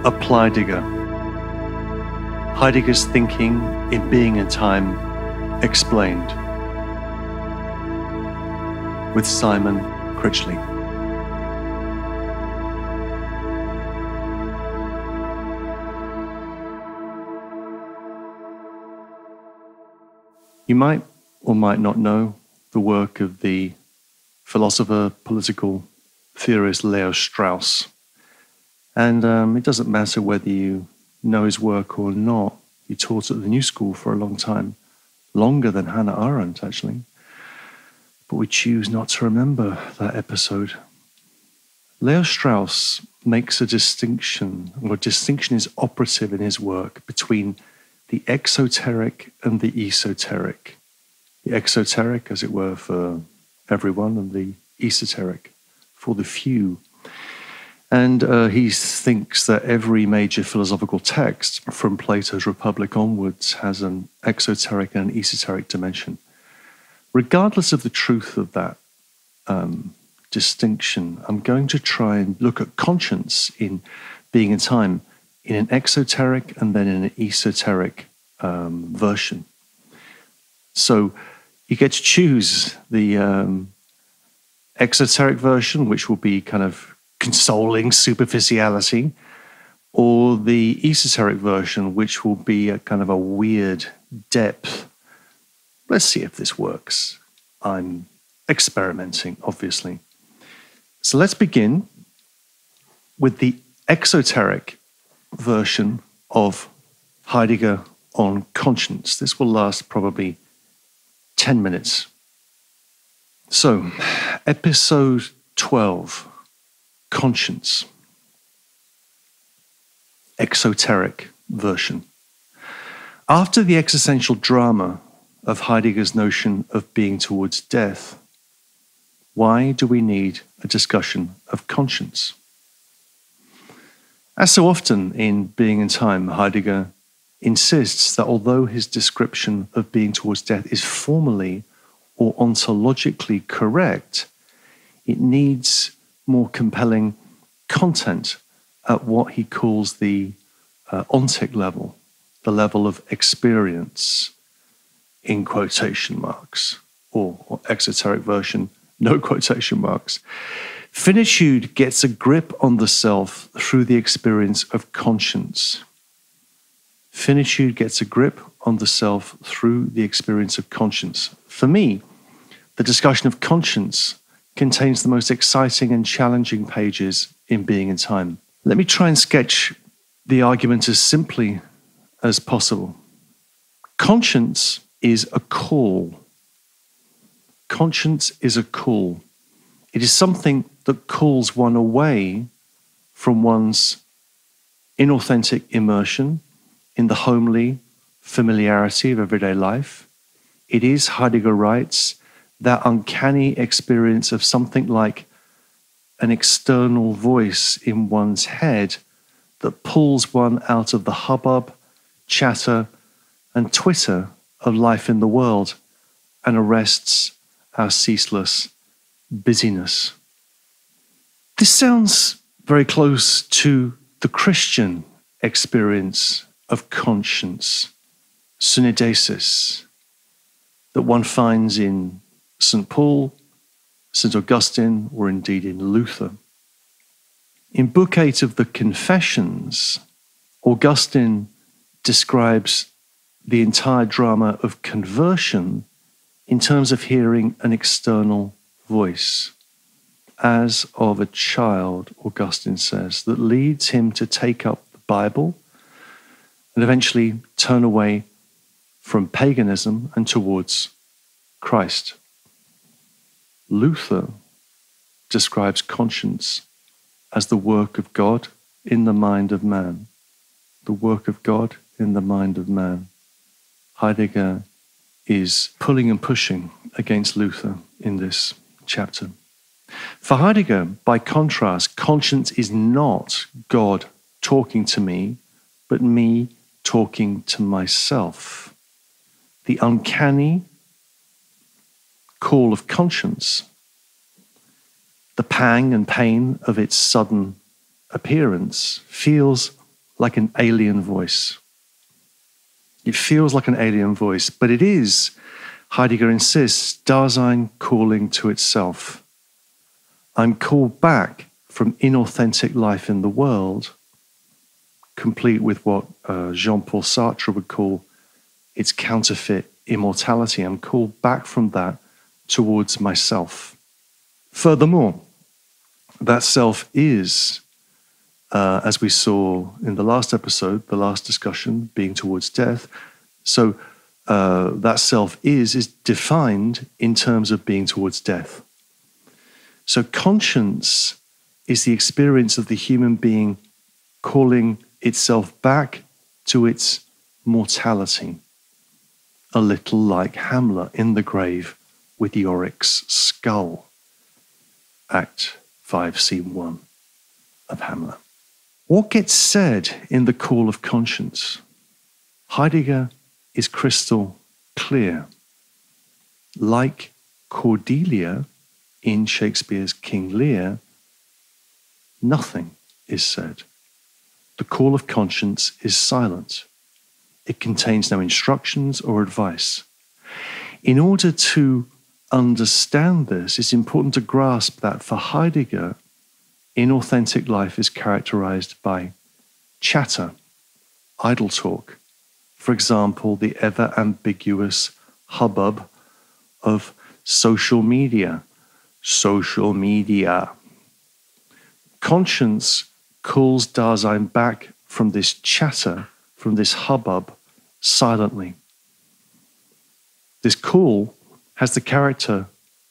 Apply-Degger. Heidegger's thinking in Being and Time explained. With Simon Critchley. You might or might not know the work of the philosopher, political theorist Leo Strauss. And it doesn't matter whether you know his work or not. He taught at the New School for a long time, longer than Hannah Arendt, actually. But we choose not to remember that episode. Leo Strauss makes a distinction, or a distinction is operative in his work, between the exoteric and the esoteric. The exoteric, as it were, for everyone, and the esoteric for the few. And he thinks that every major philosophical text, from Plato's Republic onwards, has an exoteric and an esoteric dimension. Regardless of the truth of that distinction, I'm going to try and look at conscience in Being and Time in an exoteric and then in an esoteric version. So you get to choose the exoteric version, which will be kind of consoling superficiality, or the esoteric version, which will be a kind of a weird depth. Let's see if this works. I'm experimenting, obviously. So let's begin with the exoteric version of Heidegger on conscience. This will last probably 10 minutes. So, episode 12. Conscience. Exoteric version. After the existential drama of Heidegger's notion of being towards death, why do we need a discussion of conscience? As so often in Being and Time, Heidegger insists that although his description of being towards death is formally or ontologically correct, it needs more compelling content at what he calls the ontic level, the level of experience, in quotation marks, or exoteric version, no quotation marks. Finitude gets a grip on the self through the experience of conscience. Finitude gets a grip on the self through the experience of conscience. For me, the discussion of conscience contains the most exciting and challenging pages in Being and Time. Let me try and sketch the argument as simply as possible. Conscience is a call. Conscience is a call. It is something that calls one away from one's inauthentic immersion in the homely familiarity of everyday life. It is, Heidegger writes, that uncanny experience of something like an external voice in one's head that pulls one out of the hubbub, chatter, and twitter of life in the world and arrests our ceaseless busyness. This sounds very close to the Christian experience of conscience, synodesis, that one finds in St. Paul, St. Augustine, or indeed in Luther. In Book 8 of the Confessions, Augustine describes the entire drama of conversion in terms of hearing an external voice, as of a child, Augustine says, that leads him to take up the Bible and eventually turn away from paganism and towards Christ. Luther describes conscience as the work of God in the mind of man. The work of God in the mind of man. Heidegger is pulling and pushing against Luther in this chapter. For Heidegger, by contrast, conscience is not God talking to me, but me talking to myself. The uncanny call of conscience, the pang and pain of its sudden appearance, feels like an alien voice. It feels like an alien voice, but it is, Heidegger insists, Dasein calling to itself. I'm called back from inauthentic life in the world, complete with what Jean-Paul Sartre would call its counterfeit immortality. I'm called back from that towards myself. Furthermore, that self is, as we saw in the last episode, the last discussion, being towards death. So that self is defined in terms of being towards death. So conscience is the experience of the human being calling itself back to its mortality, a little like Hamlet in the grave with Yorick's skull. Act 5, Scene 1 of Hamlet. What gets said in the call of conscience? Heidegger is crystal clear. Like Cordelia in Shakespeare's King Lear, nothing is said. The call of conscience is silent. It contains no instructions or advice. In order to understand this, it's important to grasp that for Heidegger, inauthentic life is characterized by chatter, idle talk. For example, the ever ambiguous hubbub of social media. Social media. Conscience calls Dasein back from this chatter, from this hubbub, silently. This call has the character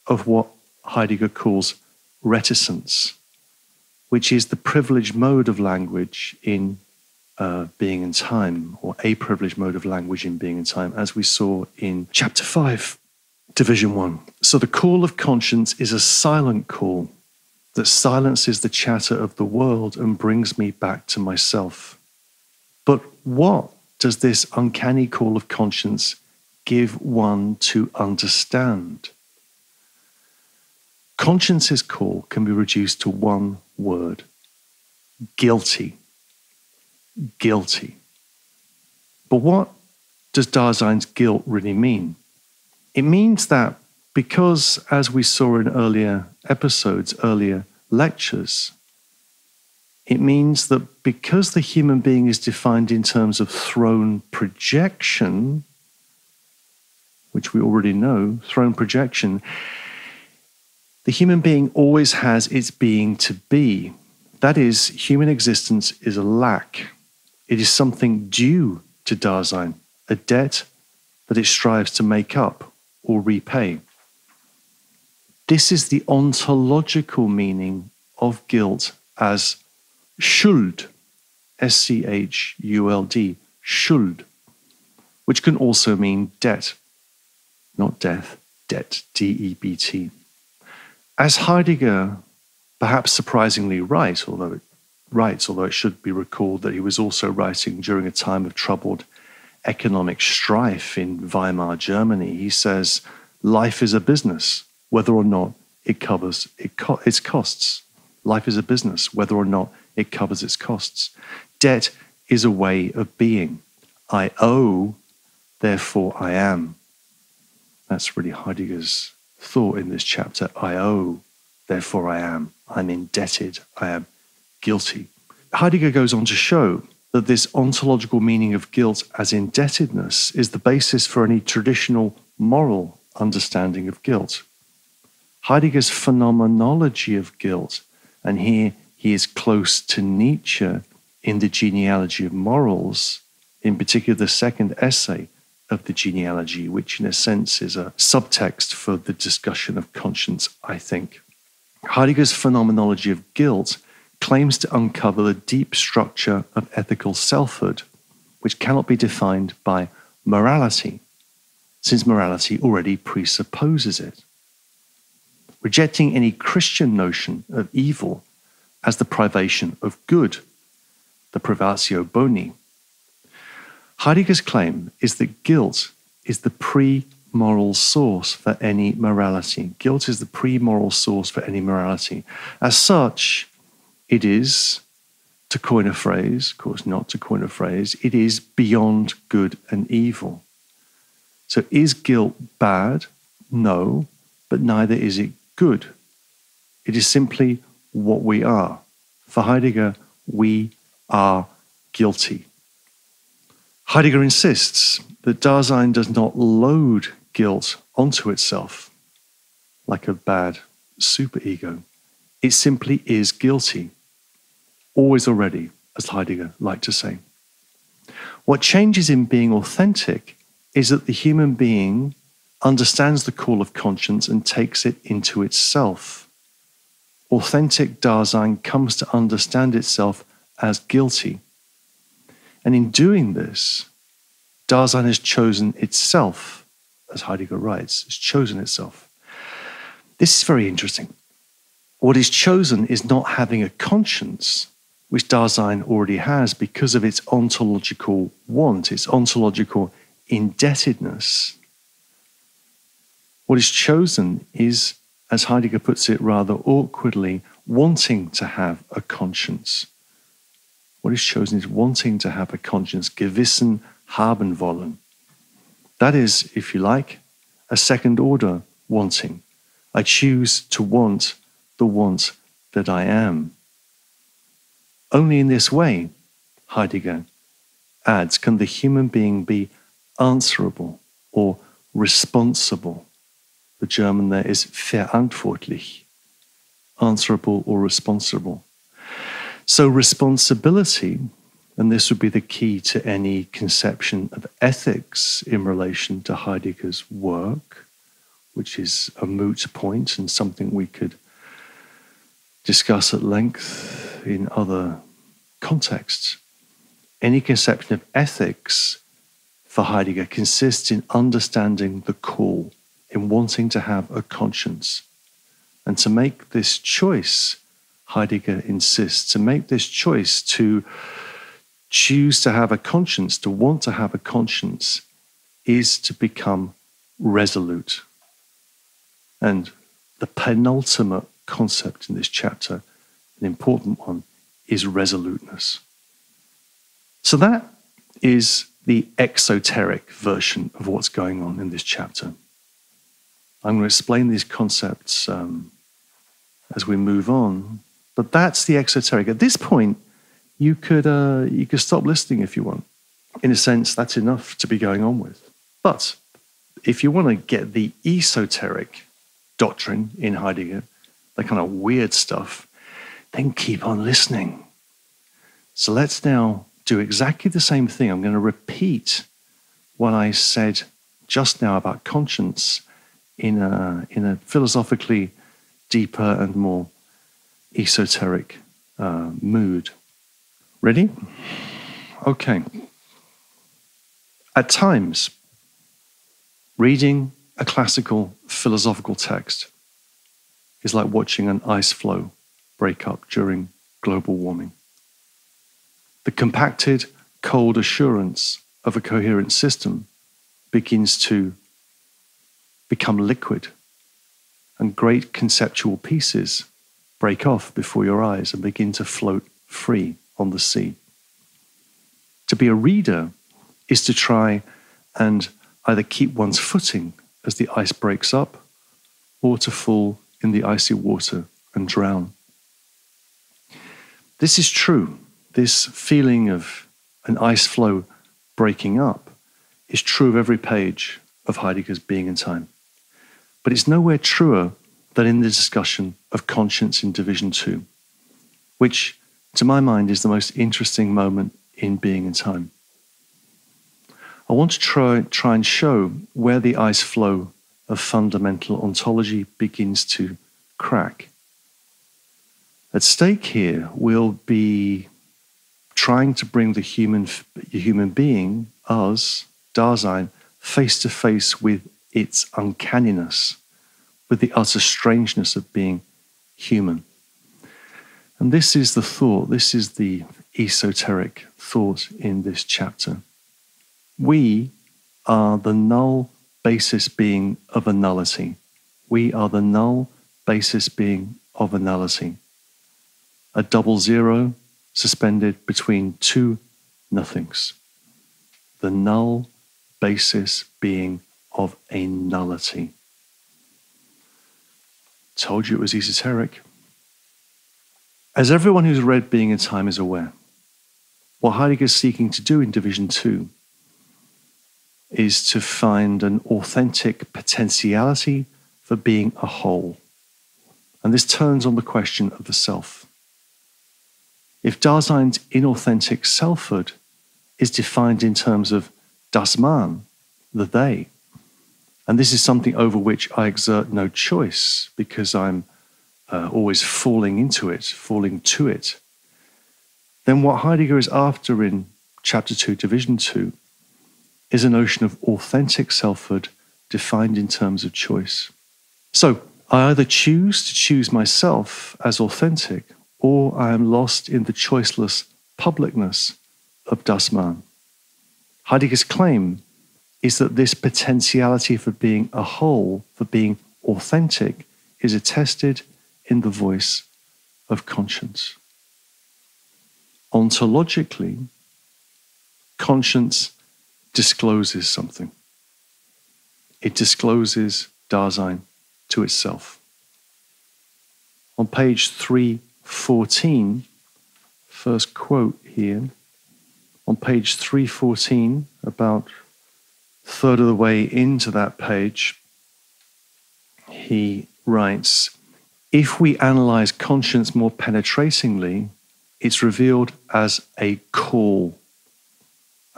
of what Heidegger calls reticence, which is the privileged mode of language in Being and Time, or a privileged mode of language in Being and Time, as we saw in Chapter 5, Division 1. So the call of conscience is a silent call that silences the chatter of the world and brings me back to myself. But what does this uncanny call of conscience give one to understand? Conscience's call can be reduced to one word: guilty. Guilty. But what does Dasein's guilt really mean? It means that because, as we saw in earlier episodes, earlier lectures, it means that because the human being is defined in terms of throne projection, which we already know, throne projection, the human being always has its being to be. That is, human existence is a lack. It is something due to Dasein, a debt that it strives to make up or repay. This is the ontological meaning of guilt as Schuld, S-C-H-U-L-D, Schuld, which can also mean debt, not death, debt, D-E-B-T. As Heidegger, perhaps surprisingly writes, although it should be recalled that he was also writing during a time of troubled economic strife in Weimar Germany, he says, life is a business, whether or not it covers its costs. Life is a business, whether or not it covers its costs. Debt is a way of being. I owe, therefore I am. That's really Heidegger's thought in this chapter. I owe, therefore I am. I'm indebted. I am guilty. Heidegger goes on to show that this ontological meaning of guilt as indebtedness is the basis for any traditional moral understanding of guilt. Heidegger's phenomenology of guilt, and here he is close to Nietzsche in the genealogy of morals, in particular the second essay of the genealogy, which in a sense is a subtext for the discussion of conscience, I think. Heidegger's phenomenology of guilt claims to uncover the deep structure of ethical selfhood, which cannot be defined by morality, since morality already presupposes it. Rejecting any Christian notion of evil as the privation of good, the privatio boni, Heidegger's claim is that guilt is the pre-moral source for any morality. Guilt is the pre-moral source for any morality. As such, it is to coin a phrase, of course not to coin a phrase, it is beyond good and evil. So is guilt bad? No, but neither is it good. It is simply what we are. For Heidegger, we are guilty. Heidegger insists that Dasein does not load guilt onto itself like a bad superego. It simply is guilty, always already, as Heidegger liked to say. What changes in being authentic is that the human being understands the call of conscience and takes it into itself. Authentic Dasein comes to understand itself as guilty. And in doing this, Dasein has chosen itself, as Heidegger writes, has chosen itself. This is very interesting. What is chosen is not having a conscience, which Dasein already has because of its ontological want, its ontological indebtedness. What is chosen is, as Heidegger puts it rather awkwardly, wanting to have a conscience. What is chosen is wanting to have a conscience, gewissen haben wollen. That is, if you like, a second order wanting. I choose to want the want that I am. Only in this way, Heidegger adds, can the human being be answerable or responsible. The German there is verantwortlich, answerable or responsible. So responsibility, and this would be the key to any conception of ethics in relation to Heidegger's work, which is a moot point and something we could discuss at length in other contexts. Any conception of ethics for Heidegger consists in understanding the call, in wanting to have a conscience. And to make this choice, Heidegger insists, to make this choice to choose to have a conscience, to want to have a conscience, is to become resolute. And the penultimate concept in this chapter, an important one, is resoluteness. So that is the exoteric version of what's going on in this chapter. I'm going to explain these concepts as we move on, but that's the exoteric. At this point, you could stop listening if you want. In a sense, that's enough to be going on with. But if you want to get the esoteric doctrine in Heidegger, the kind of weird stuff, then keep on listening. So let's now do exactly the same thing. I'm going to repeat what I said just now about conscience in a philosophically deeper and more esoteric mood. Ready? Okay. At times, reading a classical philosophical text is like watching an ice floe break up during global warming. The compacted, cold assurance of a coherent system begins to become liquid, and great conceptual pieces break off before your eyes and begin to float free on the sea. To be a reader is to try and either keep one's footing as the ice breaks up, or to fall in the icy water and drown. This is true. This feeling of an ice floe breaking up is true of every page of Heidegger's Being and Time. But it's nowhere truer than in the discussion of conscience in Division 2, which, to my mind, is the most interesting moment in Being and Time. I want to try and show where the ice floe of fundamental ontology begins to crack. At stake here will be trying to bring the human being, us, Dasein, face to face with its uncanniness, with the utter strangeness of being human. And this is the thought, this is the esoteric thought in this chapter. We are the null basis being of a nullity. We are the null basis being of a nullity. A double zero suspended between two nothings. The null basis being of a nullity. Told you it was esoteric. As everyone who's read Being in Time is aware, what Heidegger is seeking to do in Division 2 is to find an authentic potentiality for being a whole. And this turns on the question of the self. If Dasein's inauthentic selfhood is defined in terms of das Man, the they, and this is something over which I exert no choice because I'm always falling into it, falling to it, then what Heidegger is after in Chapter 2, Division 2, is a notion of authentic selfhood defined in terms of choice. So I either choose to choose myself as authentic, or I am lost in the choiceless publicness of das Man. Heidegger's claim is that this potentiality for being a whole, for being authentic, is attested in the voice of conscience. Ontologically, conscience discloses something. It discloses Dasein to itself. On page 314, first quote here, on page 314, about a third of the way into that page, he writes, if we analyze conscience more penetratingly, it's revealed as a call,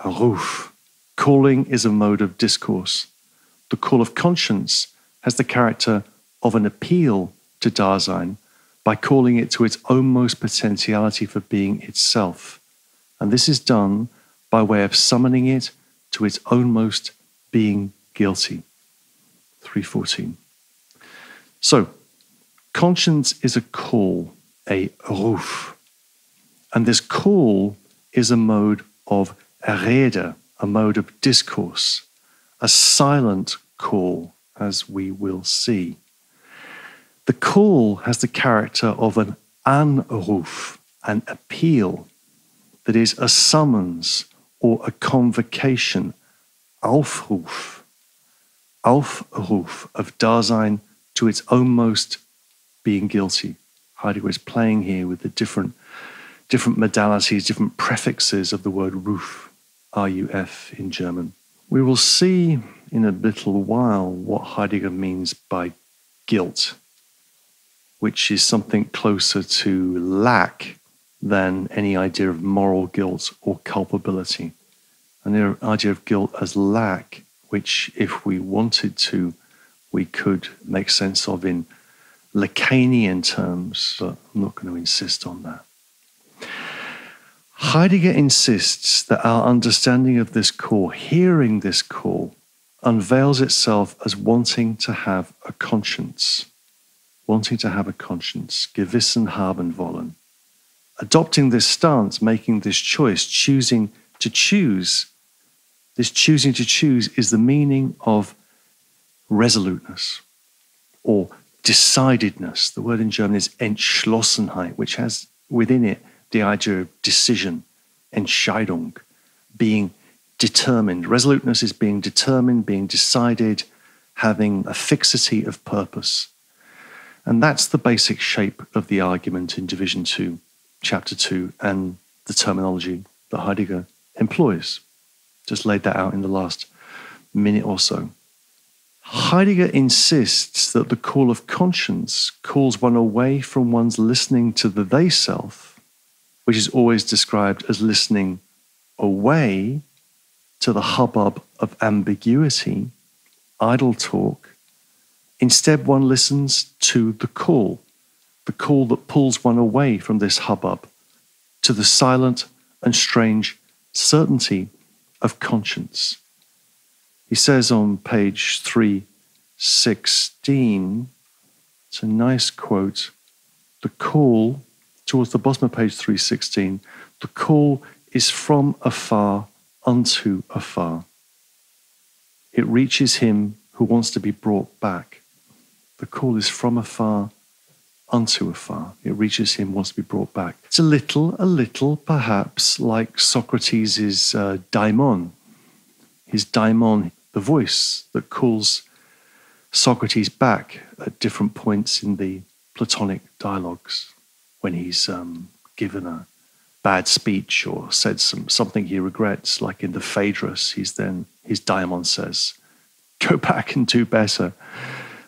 a ruf. Calling is a mode of discourse. The call of conscience has the character of an appeal to Dasein by calling it to its ownmost potentiality for being itself. And this is done by way of summoning it to its ownmost being guilty. 314. So, conscience is a call, a ruf. And this call is a mode of rede, a mode of discourse, a silent call, as we will see. The call has the character of an anruf, an appeal, that is a summons or a convocation, aufruf, aufruf of Dasein to its ownmost being guilty. Heidegger is playing here with the different modalities, different prefixes of the word ruf, R-U-F in German. We will see in a little while what Heidegger means by guilt, which is something closer to lack than any idea of moral guilt or culpability. And the idea of guilt as lack, which if we wanted to, we could make sense of in Lacanian terms, but I'm not going to insist on that. Heidegger insists that our understanding of this call, hearing this call, unveils itself as wanting to have a conscience. Wanting to have a conscience, Gewissen haben wollen. Adopting this stance, making this choice, choosing to choose, this choosing to choose is the meaning of resoluteness or decidedness. The word in German is Entschlossenheit, which has within it the idea of decision, Entscheidung, being determined. Resoluteness is being determined, being decided, having a fixity of purpose. And that's the basic shape of the argument in Division 2, Chapter 2, and the terminology that Heidegger employs. Just laid that out in the last minute or so. Heidegger insists that the call of conscience calls one away from one's listening to the they self, which is always described as listening away to the hubbub of ambiguity, idle talk. Instead, one listens to the call that pulls one away from this hubbub, to the silent and strange certainty of conscience. He says on page 316, it's a nice quote, the call, towards the bottom of page 316, the call is from afar unto afar. It reaches him who wants to be brought back. The call is from afar unto afar. It reaches him, wants to be brought back. It's a little, perhaps, like Socrates' daimon. His daimon, the voice that calls Socrates back at different points in the Platonic dialogues when he's given a bad speech or said something he regrets, like in the Phaedrus, his daimon says, go back and do better.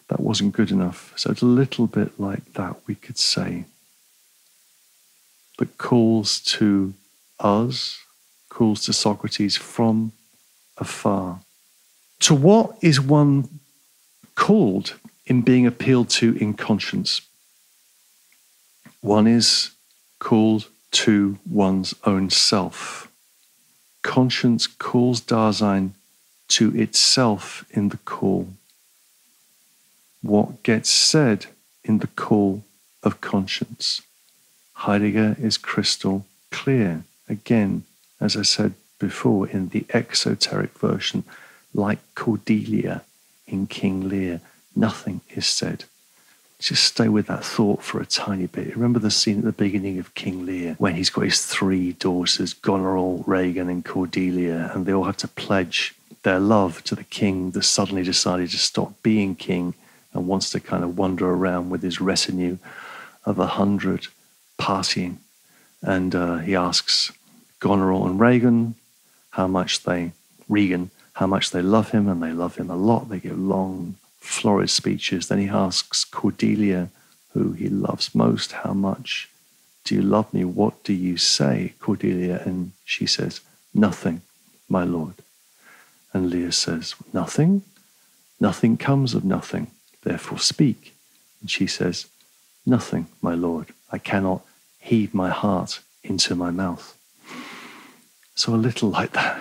That wasn't good enough. So it's a little bit like that, we could say. But calls to us, calls to Socrates from afar. To what is one called in being appealed to in conscience? One is called to one's own self. Conscience calls Dasein to itself in the call. What gets said in the call of conscience? Heidegger is crystal clear. Again, as I said before, in the exoteric version, like Cordelia in King Lear, nothing is said. Just stay with that thought for a tiny bit. Remember the scene at the beginning of King Lear when he's got his three daughters, Goneril, Regan, and Cordelia, and they all have to pledge their love to the king that suddenly decided to stop being king and wants to kind of wander around with his retinue of 100 partying. And he asks Goneril and Regan how much they love him, and they love him a lot. They give long, florid speeches. Then he asks Cordelia, who he loves most, how much do you love me? What do you say, Cordelia? And she says, nothing, my lord. And Lear says, nothing? Nothing comes of nothing, therefore speak. And she says, nothing, my lord. I cannot heave my heart into my mouth. So a little like that.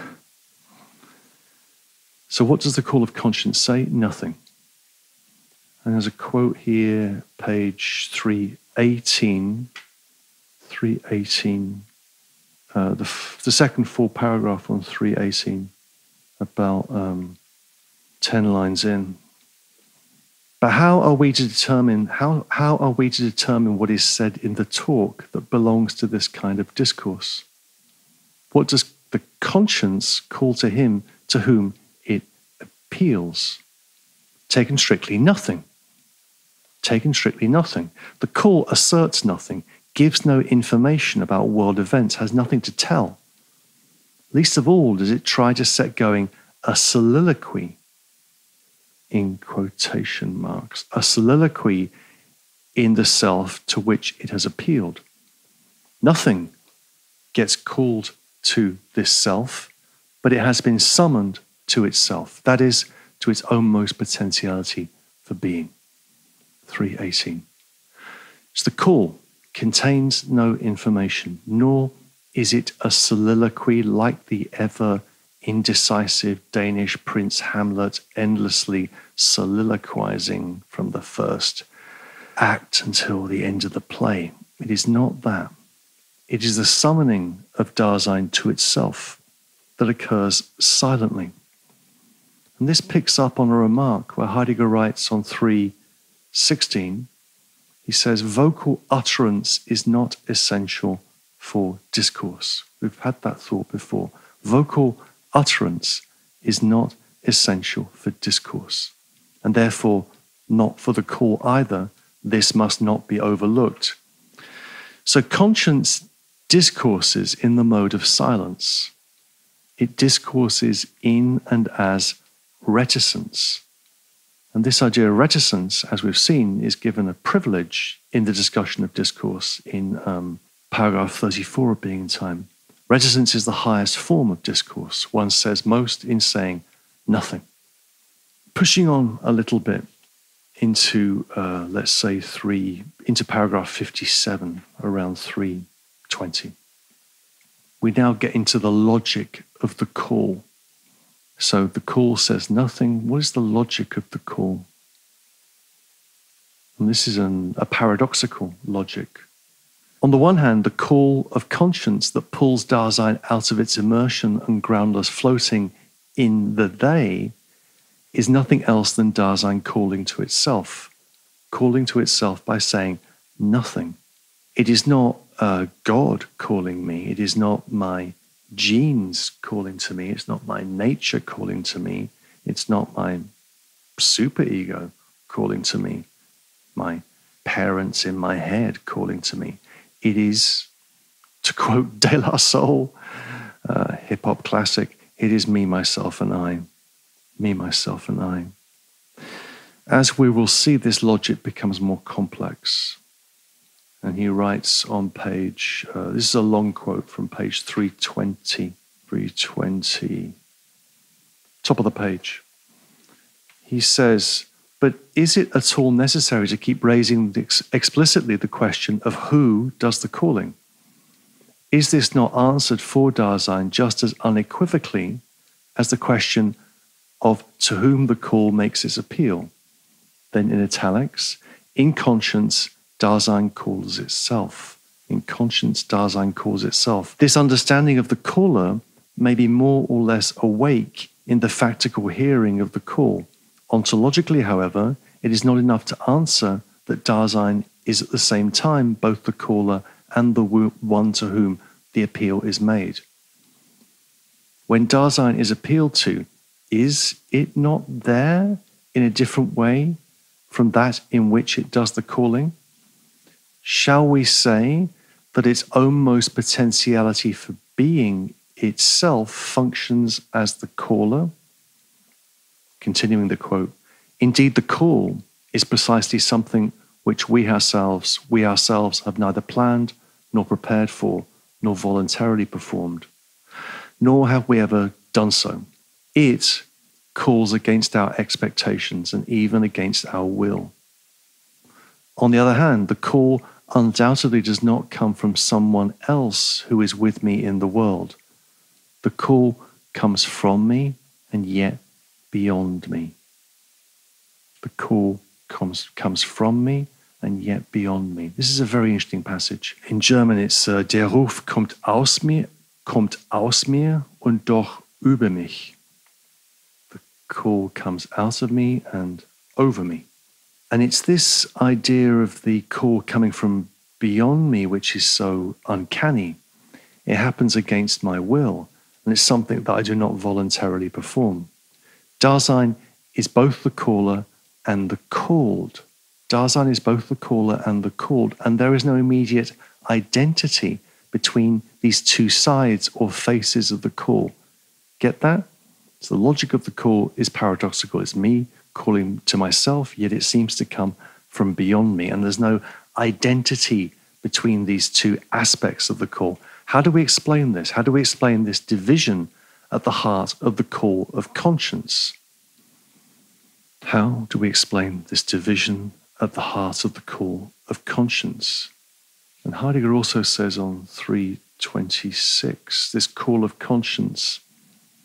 So what does the call of conscience say? Nothing. And there's a quote here, page 318. 318. The second full paragraph on 318, about 10 lines in. But how are we to determine what is said in the talk that belongs to this kind of discourse? What does the conscience call to him to whom it appeals? Taken strictly, nothing. Taken strictly, nothing. The call asserts nothing, gives no information about world events, has nothing to tell. Least of all does it try to set going a soliloquy, in quotation marks, a soliloquy in the self to which it has appealed. Nothing gets called to this self, but it has been summoned to itself, that is, to its own most potentiality for being. 318. So the call contains no information, nor is it a soliloquy like the ever indecisive Danish Prince Hamlet endlessly soliloquizing from the first act until the end of the play. It is not that. It is the summoning of Dasein to itself that occurs silently. And this picks up on a remark where Heidegger writes on 3:16, he says, vocal utterance is not essential for discourse. We've had that thought before. Vocal utterance is not essential for discourse, and therefore not for the call either. This must not be overlooked. So conscience discourses in the mode of silence. It discourses in and as reticence. And this idea of reticence, as we've seen, is given a privilege in the discussion of discourse in paragraph 34 of Being in Time. Reticence is the highest form of discourse. One says most in saying nothing. Pushing on a little bit into, let's say, into paragraph 57, around 3:20. We now get into the logic of the call. So the call says nothing. What is the logic of the call? And this is a paradoxical logic. On the one hand, the call of conscience that pulls Dasein out of its immersion and groundless floating in the they is nothing else than Dasein calling to itself by saying nothing. It is not God calling me. It is not my genes calling to me. It's not my nature calling to me. It's not my superego calling to me. My parents in my head calling to me. It is, to quote De La Soul, hip-hop classic, it is me, myself, and I. Me, myself, and I. As we will see, this logic becomes more complex. And he writes on page, this is a long quote from page 320, top of the page. He says, but is it at all necessary to keep raising explicitly the question of who does the calling? Is this not answered for Dasein just as unequivocally as the question of to whom the call makes its appeal? Then in italics, in conscience, Dasein calls itself. In conscience, Dasein calls itself. This understanding of the caller may be more or less awake in the factical hearing of the call. Ontologically, however, it is not enough to answer that Dasein is at the same time both the caller and the one to whom the appeal is made. When Dasein is appealed to, is it not there in a different way from that in which it does the calling? Shall we say that its own most potentiality for being itself functions as the caller? Continuing the quote, indeed the call is precisely something which we ourselves have neither planned nor prepared for, nor voluntarily performed. Nor have we ever done so. It calls against our expectations and even against our will. On the other hand, the call undoubtedly does not come from someone else who is with me in the world. The call comes from me and yet beyond me. The call comes from me and yet beyond me. This is a very interesting passage. In German, it's Der Ruf kommt aus mir und doch über mich. The call comes out of me and over me. And it's this idea of the call coming from beyond me which is so uncanny. It happens against my will, and it's something that I do not voluntarily perform. Dasein is both the caller and the called. Dasein is both the caller and the called, and there is no immediate identity between these two sides or faces of the call. Get that? So the logic of the call is paradoxical. It's me calling to myself, yet it seems to come from beyond me, and there's no identity between these two aspects of the call. How do we explain this? How do we explain this division at the heart of the call of conscience? How do we explain this division at the heart of the call of conscience? And Heidegger also says on 326, this call of conscience,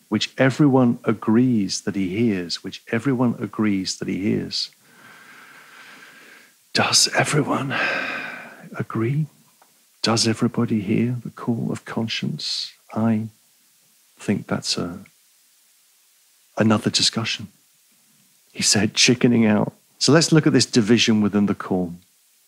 which everyone agrees that he hears, which everyone agrees that he hears. Does everyone agree? Does everybody hear the call of conscience? I think that's another discussion. He said, chickening out. So let's look at this division within the call.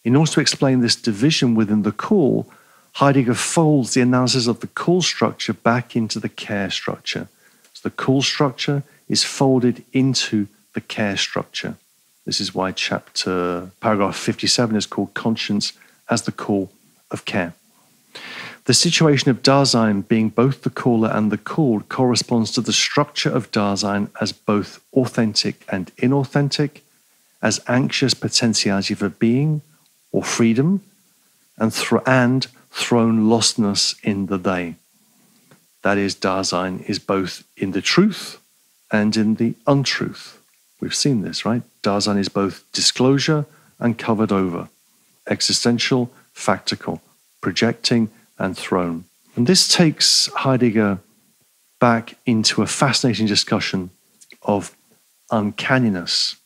In order to explain this division within the call, Heidegger folds the analysis of the call structure back into the care structure. So the call structure is folded into the care structure. This is why paragraph 57 is called Conscience as the Call of Care. The situation of Dasein being both the caller and the called corresponds to the structure of Dasein as both authentic and inauthentic, as anxious potentiality for being or freedom, and thrown lostness in the they. That is, Dasein is both in the truth and in the untruth. We've seen this, right? Dasein is both disclosure and covered over, existential, factical, projecting, and thrown. And this takes Heidegger back into a fascinating discussion of uncanniness,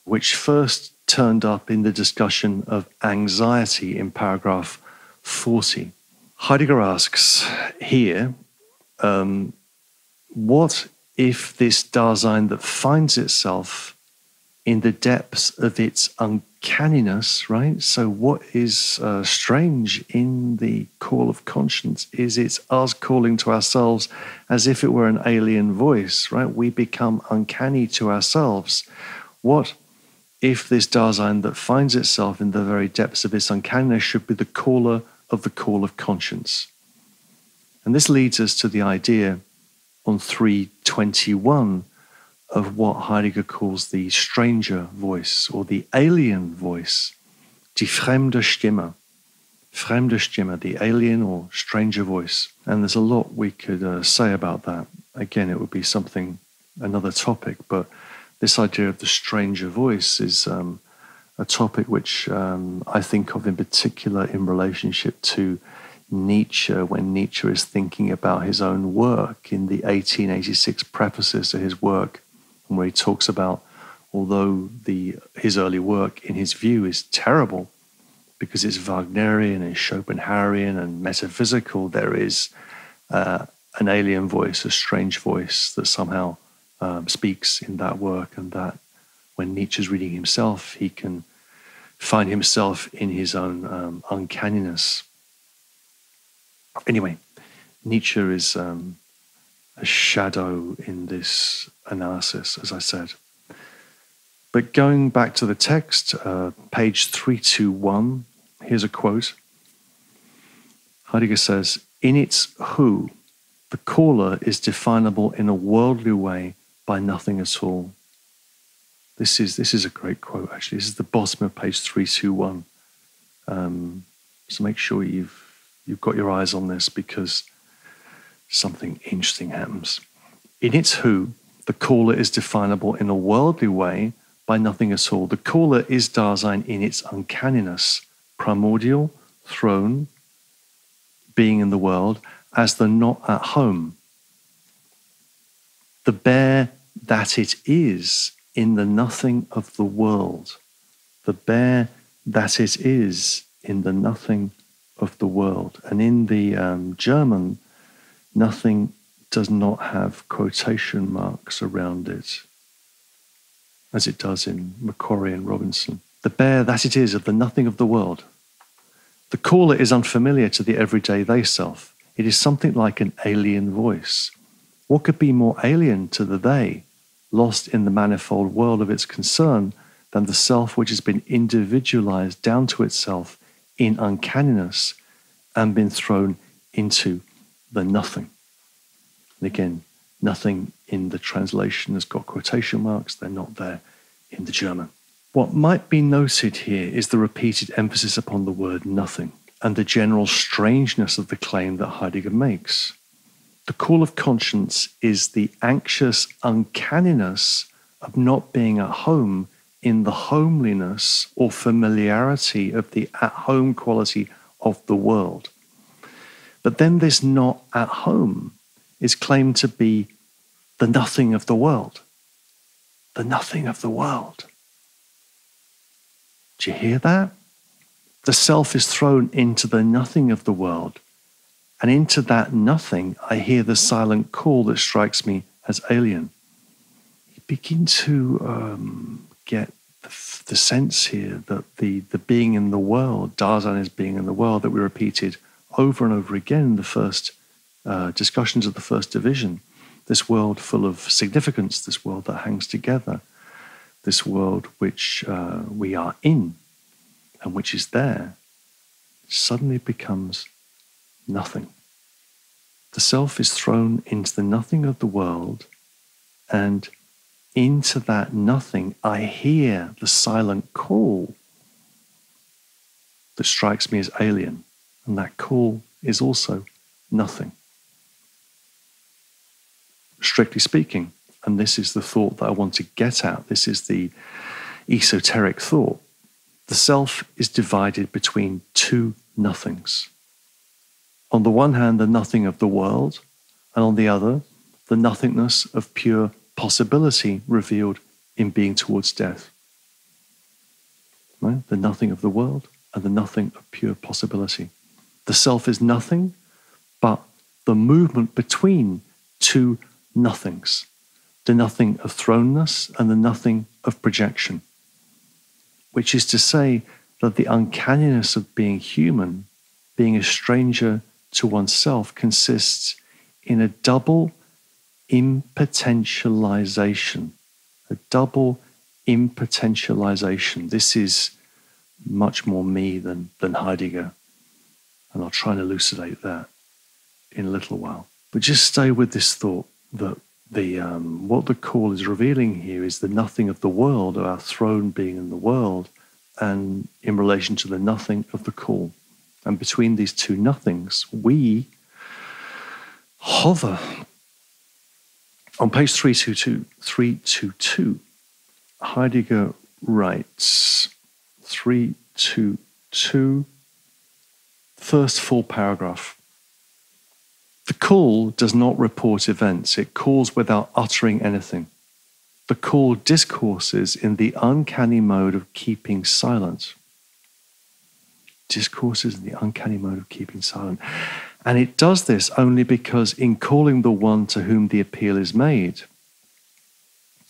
which first turned up in the discussion of anxiety in paragraph 40. Heidegger asks here, what if this Dasein that finds itself in the depths of its uncanniness, right? So what is strange in the call of conscience is it's us calling to ourselves as if it were an alien voice, right? We become uncanny to ourselves. What if this Dasein that finds itself in the very depths of its uncanniness should be the caller of the call of conscience? And this leads us to the idea on 321 of what Heidegger calls the stranger voice or the alien voice, die fremde Stimme, the alien or stranger voice. And there's a lot we could say about that. Again, it would be another topic, but this idea of the stranger voice is a topic which I think of in particular in relationship to Nietzsche, when Nietzsche is thinking about his own work in the 1886 prefaces to his work, and where he talks about, although his early work, in his view, is terrible because it's Wagnerian and Schopenhauerian and metaphysical, there is an alien voice, a strange voice that somehow speaks in that work, and that when Nietzsche's reading himself, he can find himself in his own uncanniness. Anyway, Nietzsche is a shadow in this analysis, as I said. But going back to the text, page 321, here's a quote. Heidegger says, "In its who, the caller is definable in a worldly way by nothing at all." This is a great quote, actually. This is the bottom of page 321. So make sure you've got your eyes on this, because something interesting happens. In its who, the caller is definable in a worldly way by nothing at all. The caller is Dasein in its uncanniness, primordial, throne, being in the world, as the not at home. The bare that it is in the nothing of the world. The bare that it is in the nothing of the world. And in the German, nothing does not have quotation marks around it, as it does in Macquarie and Robinson. The bare that it is of the nothing of the world. The caller is unfamiliar to the everyday they self. It is something like an alien voice. What could be more alien to the they, lost in the manifold world of its concern, than the self which has been individualized down to itself in uncanniness and been thrown into the nothing? And again, nothing in the translation has got quotation marks. They're not there in the German. What might be noted here is the repeated emphasis upon the word nothing and the general strangeness of the claim that Heidegger makes. The call of conscience is the anxious uncanniness of not being at home in the homeliness or familiarity of the at-home quality of the world. But then this not at home is claimed to be the nothing of the world. The nothing of the world. Do you hear that? The self is thrown into the nothing of the world. And into that nothing, I hear the silent call that strikes me as alien. You begin to get the sense here that the being in the world, Dasein is being in the world, that we repeated over and over again in the first discussions of the first division. This world full of significance, this world that hangs together, this world which we are in and which is there, suddenly becomes nothing. The self is thrown into the nothing of the world, and into that nothing I hear the silent call that strikes me as alien, and that call is also nothing. Strictly speaking, and this is the thought that I want to get at, this is the esoteric thought, the self is divided between two nothings. On the one hand, the nothing of the world, and on the other, the nothingness of pure possibility revealed in being towards death. Right? The nothing of the world and the nothing of pure possibility. The self is nothing, but the movement between two nothings. the nothing of thrownness and the nothing of projection, which is to say that the uncanniness of being human, being a stranger to oneself, consists in a double impotentialization. A double impotentialization. This is much more me than Heidegger, and I'll try and elucidate that in a little while. But just stay with this thought that what the call is revealing here is the nothing of the world, of our throne being in the world, and in relation to the nothing of the call. And between these two nothings, we hover. On page 322, Heidegger writes, 322, first full paragraph. The call does not report events. It calls without uttering anything. The call discourses in the uncanny mode of keeping silent. Discourses in the uncanny mode of keeping silent. And it does this only because in calling the one to whom the appeal is made,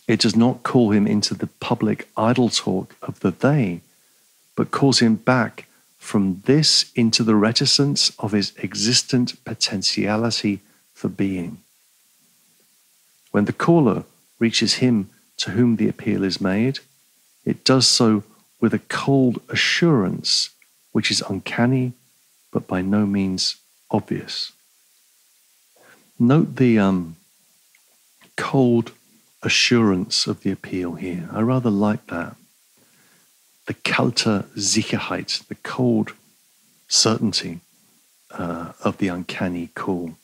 it does not call him into the public idle talk of the they, but calls him back from this into the reticence of his existent potentiality for being. When the caller reaches him to whom the appeal is made, it does so with a cold assurance which is uncanny but by no means obvious. Note the cold assurance of the appeal here. I rather like that. The kalte Sicherheit, the cold certainty of the uncanny call.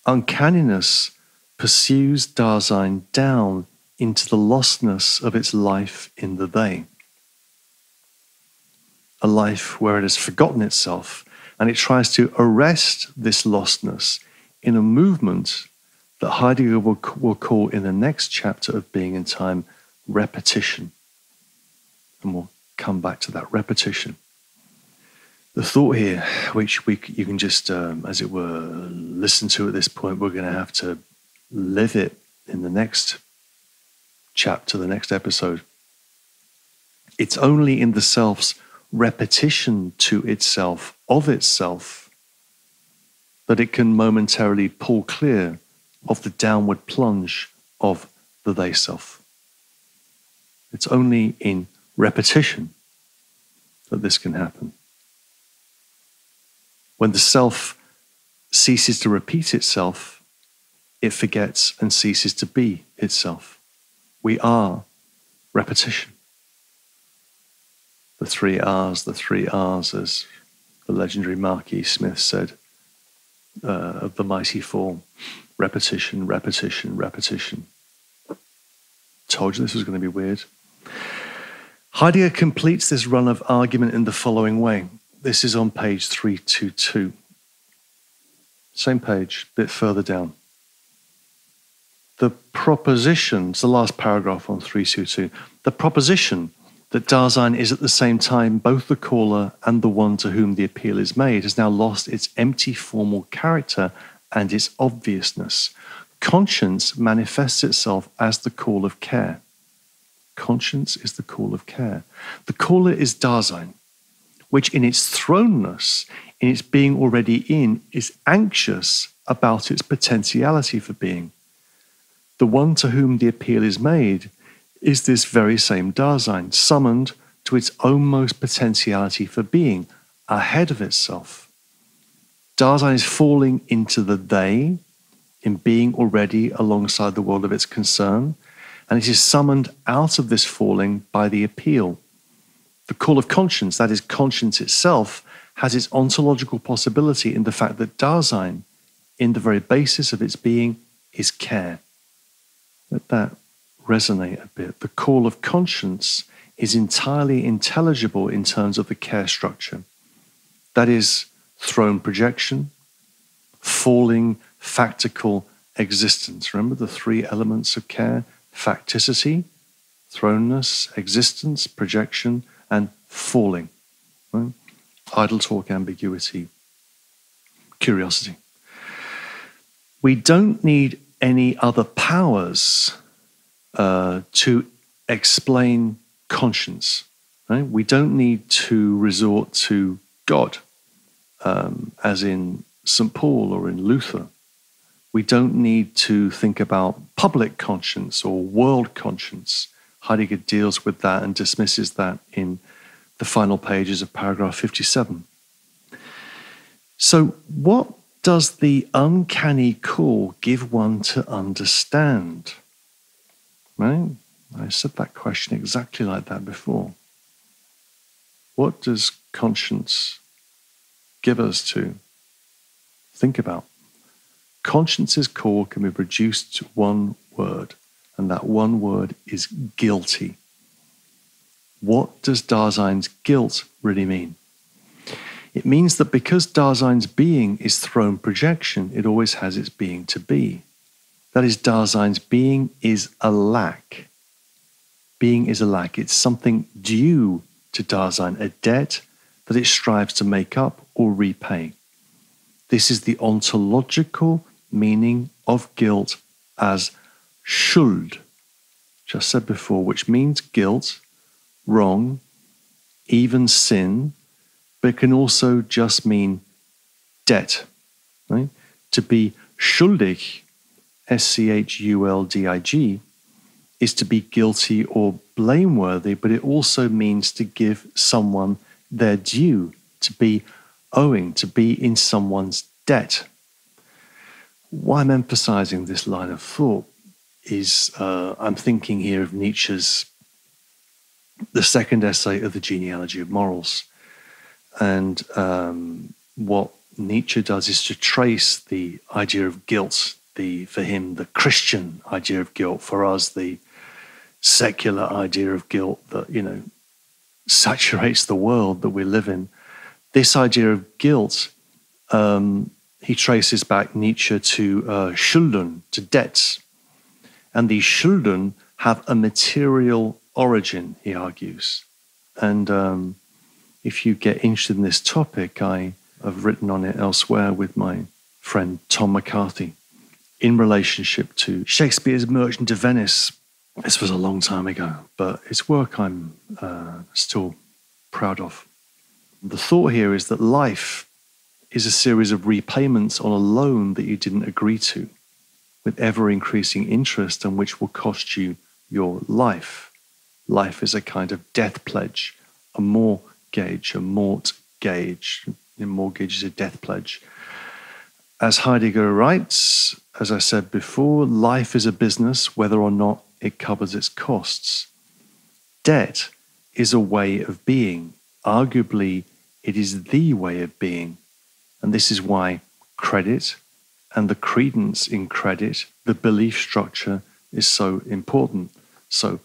Uncanniness pursues Dasein down into the lostness of its life in the they. A life where it has forgotten itself, and it tries to arrest this lostness in a movement that Heidegger will call in the next chapter of Being and Time repetition. And we'll come back to that repetition. The thought here, which you can just, as it were, listen to at this point, we're going to have to live it in the next chapter, the next episode. It's only in the self's repetition to itself, of itself, that it can momentarily pull clear of the downward plunge of the they self. It's only in repetition that this can happen. When the self ceases to repeat itself, it forgets and ceases to be itself. We are repetition. The three R's, as the legendary Marquis Smith said, of the mighty form. Repetition, repetition, repetition. Told you this was going to be weird. Heidegger completes this run of argument in the following way. This is on page 322. Same page, a bit further down. The proposition, it's the last paragraph on 322. The proposition that Dasein is at the same time both the caller and the one to whom the appeal is made has now lost its empty formal character and its obviousness. Conscience manifests itself as the call of care. Conscience is the call of care. The caller is Dasein, which in its thrownness, in its being already in, is anxious about its potentiality for being. The one to whom the appeal is made is this very same Dasein, summoned to its ownmost potentiality for being, ahead of itself. Dasein is falling into the they, in being already alongside the world of its concern, and it is summoned out of this falling by the appeal. The call of conscience, that is conscience itself, has its ontological possibility in the fact that Dasein, in the very basis of its being, is care. Let that resonate a bit. The call of conscience is entirely intelligible in terms of the care structure. That is throne projection, falling factical existence. Remember the three elements of care? Facticity, thrownness, existence, projection, and falling. Right? Idle talk, ambiguity, curiosity. We don't need any other powers to explain conscience. Right? We don't need to resort to God, as in St. Paul or in Luther. We don't need to think about public conscience or world conscience. Heidegger deals with that and dismisses that in the final pages of paragraph 57. So what does the uncanny call give one to understand? Right? I said that question exactly like that before. What does conscience give us to think about? Conscience's call can be reduced to one word, and that one word is guilty. What does Dasein's guilt really mean? It means that because Dasein's being is thrown projection, it always has its being to be. That is, Dasein's being is a lack. Being is a lack. It's something due to Dasein, a debt that it strives to make up or repay. This is the ontological meaning of guilt as Schuld, just said before, which means guilt, wrong, even sin, but can also just mean debt. Right? To be schuldig, schuldig, is to be guilty or blameworthy, but it also means to give someone their due, to be owing, to be in someone's debt. Why I'm emphasizing this line of thought is I'm thinking here of Nietzsche's the second essay of the genealogy of morals. And what Nietzsche does is to trace the idea of guilt, for him, the Christian idea of guilt, for us, the secular idea of guilt that, saturates the world that we live in. This idea of guilt, he traces back Nietzsche to Schulden, to debts. And these Schulden have a material origin, he argues. And if you get interested in this topic, I have written on it elsewhere with my friend Tom McCarthy in relationship to Shakespeare's Merchant of Venice. This was a long time ago, but it's work I'm still proud of. The thought here is that life is a series of repayments on a loan that you didn't agree to, with ever-increasing interest, and which will cost you your life. Life is a kind of death pledge, a mortgage, a mortgage. A mortgage is a death pledge. As Heidegger writes, as I said before, life is a business, whether or not it covers its costs. Debt is a way of being. Arguably, it is the way of being. And this is why credit and the credence in credit, the belief structure, is so important. So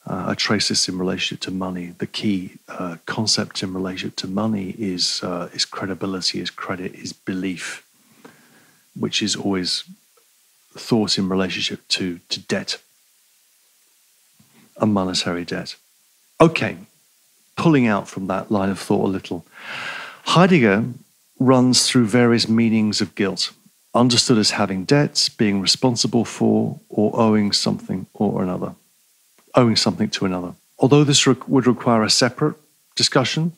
I trace this in relationship to money. The key concept in relationship to money is credibility, is credit, is belief, which is always thought in relationship to debt, a monetary debt. Okay, pulling out from that line of thought a little, Heidegger runs through various meanings of guilt, understood as having debts, being responsible for, or owing something or another, owing something to another. Although this would require a separate discussion,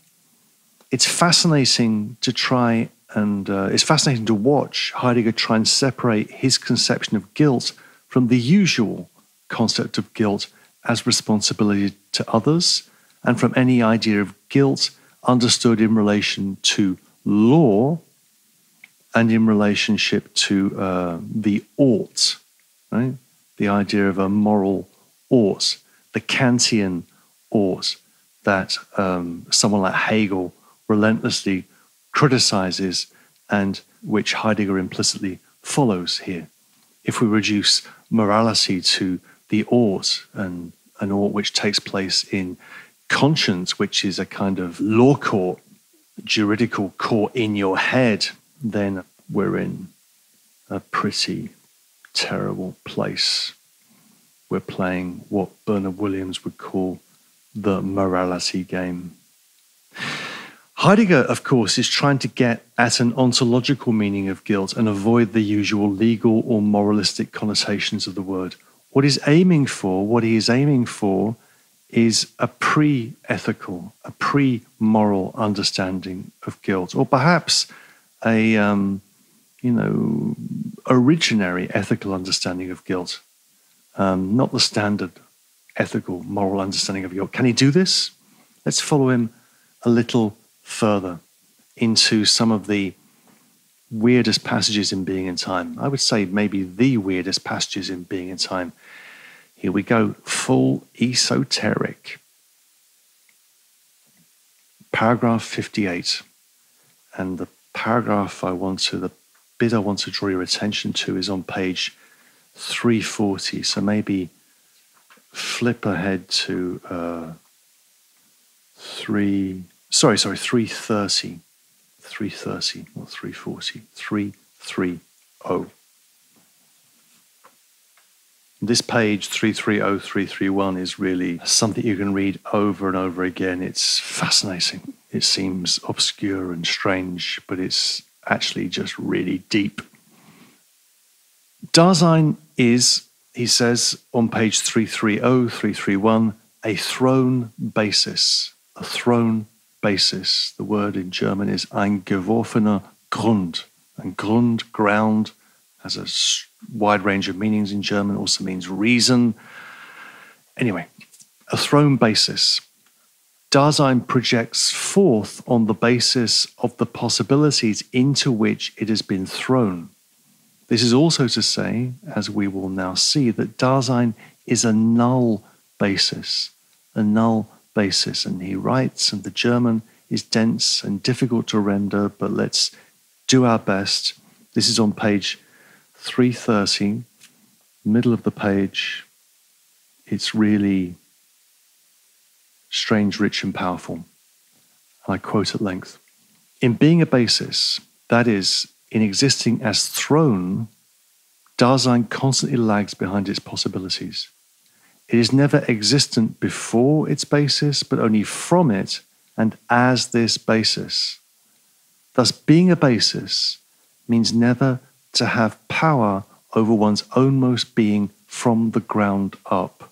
it's fascinating to try and it's fascinating to watch Heidegger try and separate his conception of guilt from the usual concept of guilt as responsibility to others, and from any idea of guilt understood in relation to law and in relationship to the ought, right? The idea of a moral ought, the Kantian ought that someone like Hegel relentlessly criticizes and which Heidegger implicitly follows here. If we reduce morality to the ought, and an ought which takes place in conscience, which is a kind of law court, juridical court in your head, then we're in a pretty terrible place. We're playing what Bernard Williams would call the morality game. Heidegger, of course, is trying to get at an ontological meaning of guilt and avoid the usual legal or moralistic connotations of the word. What he is aiming for is a pre-ethical, a pre-moral understanding of guilt, or perhaps a originary ethical understanding of guilt, not the standard ethical, moral understanding of guilt. Can he do this? Let's follow him a little further into some of the weirdest passages in Being and Time. I would say maybe the weirdest passages in Being and Time. Here we go, full esoteric. Paragraph 58. And the bit I want to draw your attention to is on page 340. So maybe flip ahead to 330. 330, not 340. 330. This page 330, 331 is really something you can read over and over again. It's fascinating. It seems obscure and strange, but it's actually just really deep. Dasein is, he says on page 330, 331, a throne basis. A throne basis. The word in German is ein geworfener Grund. And Grund, ground, has a wide range of meanings in German, also means reason. Anyway, a throne basis. Dasein projects forth on the basis of the possibilities into which it has been thrown. This is also to say, as we will now see, that Dasein is a null basis. A null basis. And he writes, and the German is dense and difficult to render, but let's do our best. This is on page 330, middle of the page. It's really strange, rich, and powerful. I quote at length. In being a basis, that is, in existing as throne, Dasein constantly lags behind its possibilities. It is never existent before its basis, but only from it and as this basis. Thus, being a basis means never to have power over one's ownmost being from the ground up.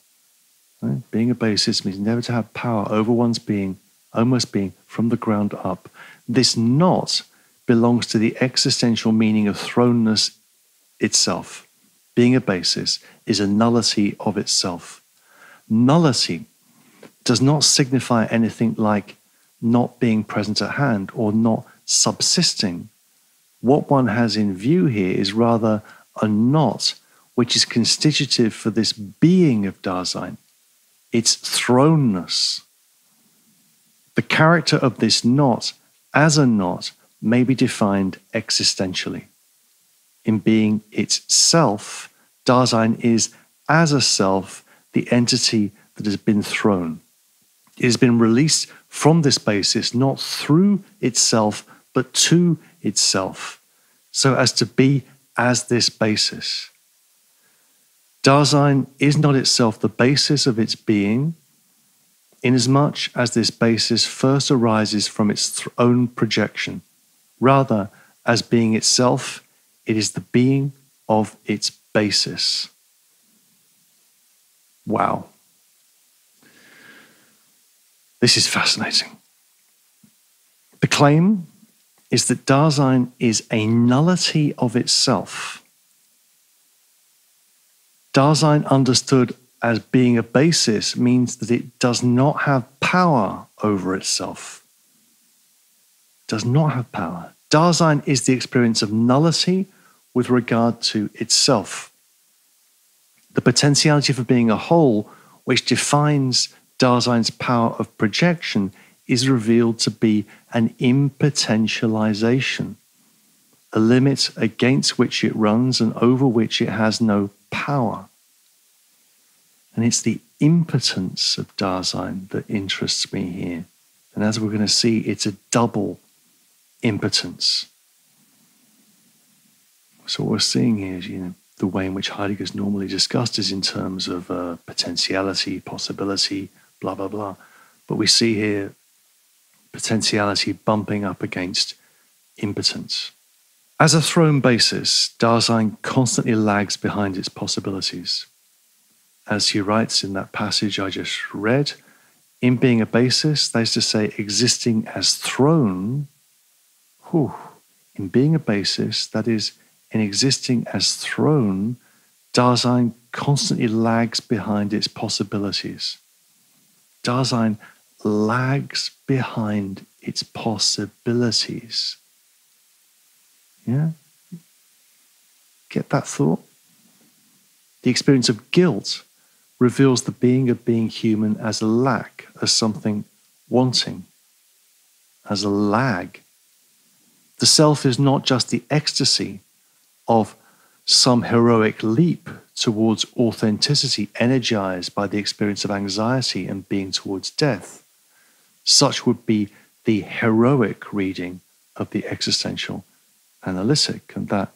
Right? Being a basis means never to have power over one's being, ownmost being from the ground up. This not belongs to the existential meaning of thrownness itself. Being a basis is a nullity of itself. Nullity does not signify anything like not being present at hand or not subsisting. What one has in view here is rather a not which is constitutive for this being of Dasein, its thrownness. The character of this not as a not may be defined existentially. In being itself, Dasein is as a self the entity that has been thrown. It has been released from this basis, not through itself, but to itself, so as to be as this basis. Dasein is not itself the basis of its being, inasmuch as this basis first arises from its own projection. Rather, as being itself, it is the being of its basis. Wow. This is fascinating. The claim is that Dasein is a nullity of itself. Dasein understood as being a basis means that it does not have power over itself. Does not have power. Dasein is the experience of nullity with regard to itself. The potentiality for being a whole, which defines Dasein's power of projection, is revealed to be an impotentialization, a limit against which it runs and over which it has no power. And it's the impotence of Dasein that interests me here. And as we're going to see, it's a double impotence. So what we're seeing here is, the way in which Heidegger is normally discussed is in terms of potentiality, possibility, blah, blah, blah. But we see here potentiality bumping up against impotence. As a throne basis, Dasein constantly lags behind its possibilities. as he writes in that passage I just read, in being a basis, that is to say, existing as throne, in being a basis, that is, in existing as throne, Dasein constantly lags behind its possibilities. Dasein lags behind its possibilities. Yeah? Get that thought? The experience of guilt reveals the being of being human as a lack, as something wanting, as a lag. The self is not just the ecstasy of some heroic leap towards authenticity energized by the experience of anxiety and being towards death. Such would be the heroic reading of the existential analytic, and that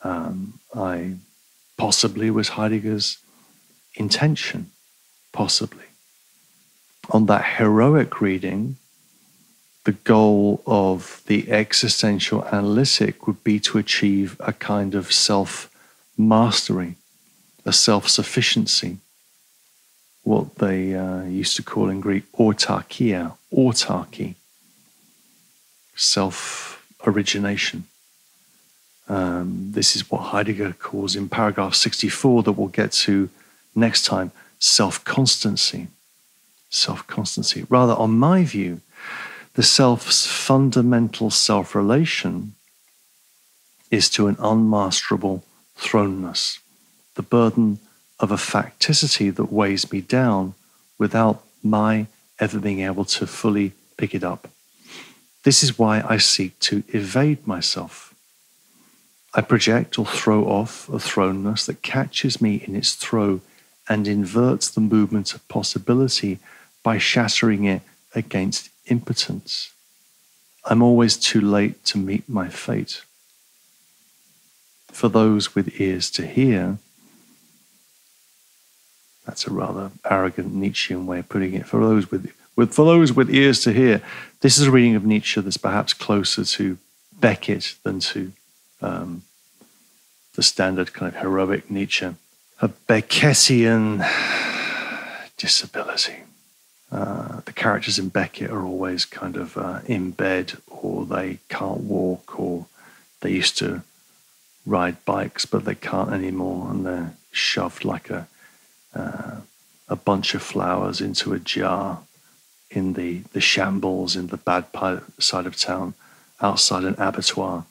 I possibly was Heidegger's intention, possibly. On that heroic reading, the goal of the existential analytic would be to achieve a kind of self-mastery, a self-sufficiency, what they used to call in Greek autarkia, autarky, self-origination. This is what Heidegger calls in paragraph 64 that we'll get to next time, self-constancy. Self-constancy. Rather, on my view, the self's fundamental self-relation is to an unmasterable throneness, the burden of a facticity that weighs me down without my ever being able to fully pick it up. This is why I seek to evade myself. I project or throw off a thrownness that catches me in its throw and inverts the movement of possibility by shattering it against impotence. I'm always too late to meet my fate. For those with ears to hear, that's a rather arrogant Nietzschean way of putting it. For those with ears to hear, this is a reading of Nietzsche that's perhaps closer to Beckett than to the standard kind of heroic Nietzsche. A Beckettian disability. The characters in Beckett are always kind of in bed, or they can't walk, or they used to ride bikes but they can't anymore, and they're shoved like a bunch of flowers into a jar in the shambles in the bad side of town, outside an abattoir,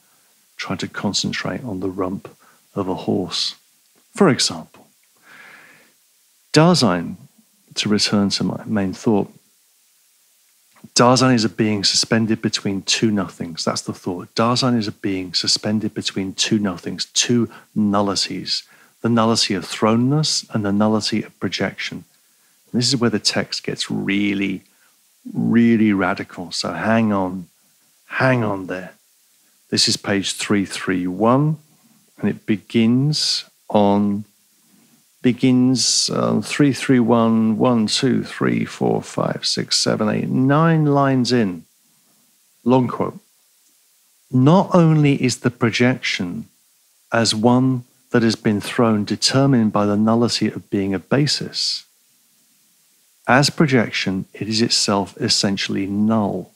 trying to concentrate on the rump of a horse, for example. Dasein, to return to my main thought, Dasein is a being suspended between two nothings. That's the thought. Dasein is a being suspended between two nothings, two nullities, the nullity of thrownness and the nullity of projection. And this is where the text gets really, really radical. So hang on there. This is page 331, and it begins on 331, 1, 2, 3, 4, 5, 6, 7, 8, 9 lines in. Long quote. Not only is the projection as one that has been thrown determined by the nullity of being a basis, as projection, it is itself essentially null.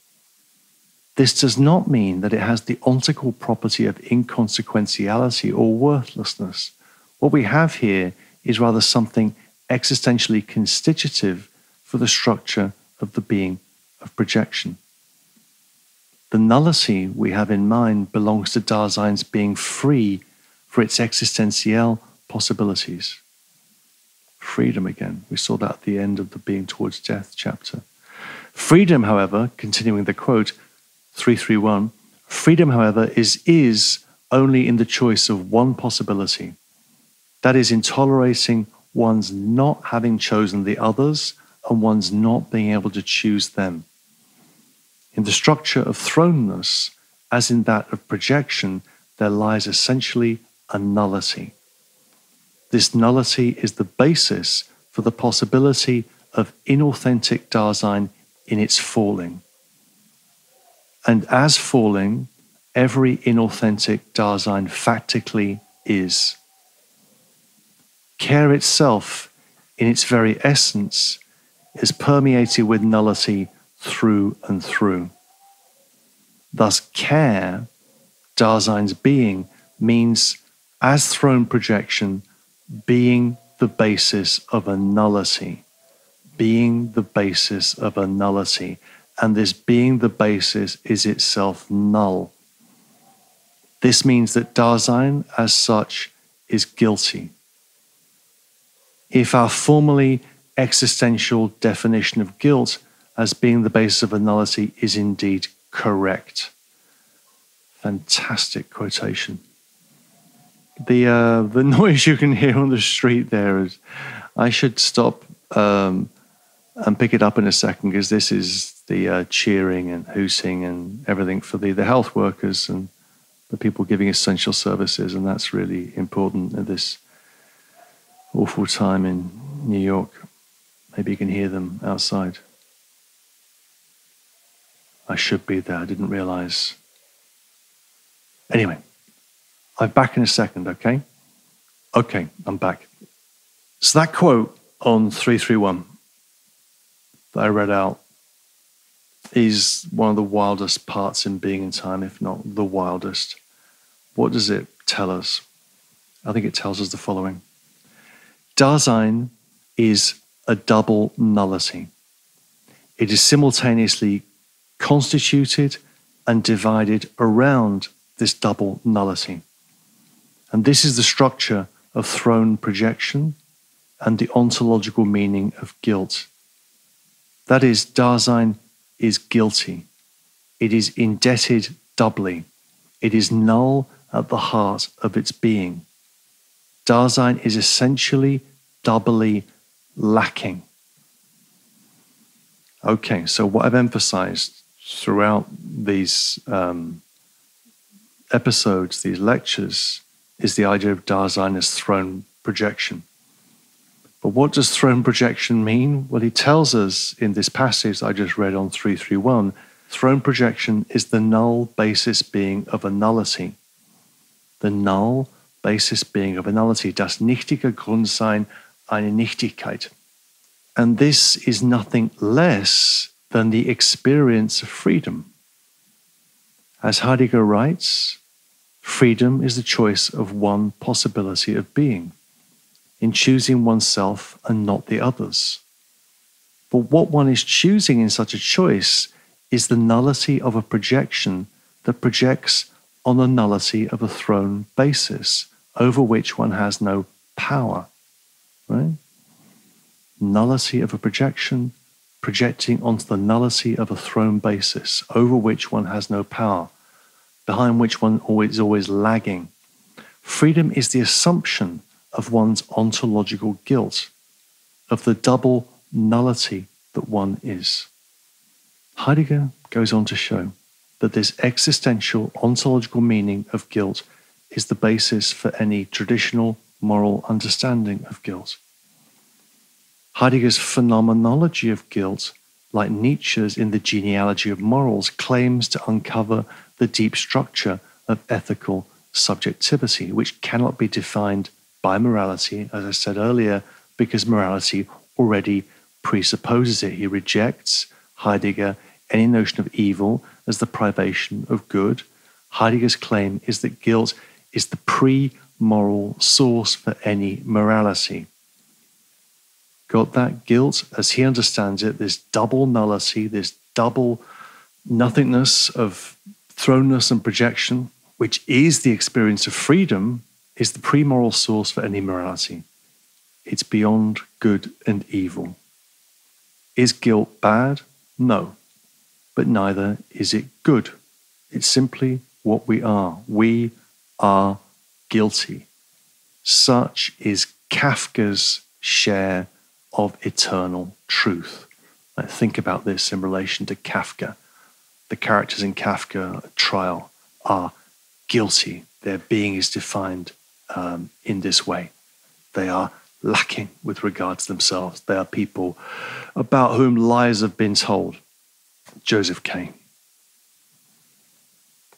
This does not mean that it has the ontical property of inconsequentiality or worthlessness. What we have here is rather something existentially constitutive for the structure of the being of projection. The nullity we have in mind belongs to Dasein's being free for its existential possibilities. Freedom again. We saw that at the end of the Being Towards Death chapter. Freedom, however, continuing the quote, 331, freedom, however, is only in the choice of one possibility. That is, in tolerating one's not having chosen the others and one's not being able to choose them. In the structure of thrownness, as in that of projection, there lies essentially a nullity. This nullity is the basis for the possibility of inauthentic Dasein in its falling. And as falling, every inauthentic Dasein factically is. Care itself in its very essence, is permeated with nullity through and through. Thus, care, Dasein's being, means, as throne projection, being the basis of a nullity. Being the basis of a nullity. And this being the basis is itself null. This means that Dasein, as such, is guilty. If our formally existential definition of guilt as being the basis of a nullity is indeed correct. Fantastic quotation. The noise you can hear on the street there is, I should stop and pick it up in a second, because this is the cheering and hooting and everything for the health workers and the people giving essential services, and that's really important at this awful time in New York. Maybe you can hear them outside. I should be there, I didn't realize. Anyway, I'm back in a second, okay? Okay, I'm back. So that quote on 331 that I read out is one of the wildest parts in Being in Time, if not the wildest. What does it tell us? I think it tells us the following. Dasein is a double nullity. It is simultaneously constituted and divided around this double nullity. And this is the structure of throne projection and the ontological meaning of guilt. That is, Dasein is guilty. It is indebted doubly. It is null at the heart of its being. Dasein is essentially doubly lacking. Okay, so what I've emphasized throughout these episodes, these lectures, is the idea of Dasein as throne projection. But what does throne projection mean? Well, he tells us in this passage I just read on 331, throne projection is the null basis being of a nullity. The null basis being of a nullity. Das nichtige Grundsein eine Nichtigkeit. And this is nothing less than the experience of freedom. As Heidegger writes, freedom is the choice of one possibility of being, in choosing oneself and not the others. But what one is choosing in such a choice is the nullity of a projection that projects on the nullity of a throne basis over which one has no power. Right? Nullity of a projection projecting onto the nullity of a throne basis over which one has no power, behind which one is always lagging. Freedom is the assumption of one's ontological guilt, of the double nullity that one is. Heidegger goes on to show that this existential ontological meaning of guilt is the basis for any traditional moral understanding of guilt. Heidegger's phenomenology of guilt, like Nietzsche's in the genealogy of morals, claims to uncover the deep structure of ethical subjectivity, which cannot be defined by morality, as I said earlier, because morality already presupposes it. He rejects, Heidegger, any notion of evil as the privation of good. Heidegger's claim is that guilt is the pre-moral source for any morality. Got that? Guilt, as he understands it, this double nullity, this double nothingness of thrownness and projection, which is the experience of freedom, is the pre-moral source for any morality. It's beyond good and evil. Is guilt bad? No. But neither is it good. It's simply what we are. We are guilty. Such is Kafka's share of eternal truth. Think about this in relation to Kafka. The characters in Kafka at trial are guilty. Their being is defined in this way. They are lacking with regard to themselves. They are people about whom lies have been told. Joseph K.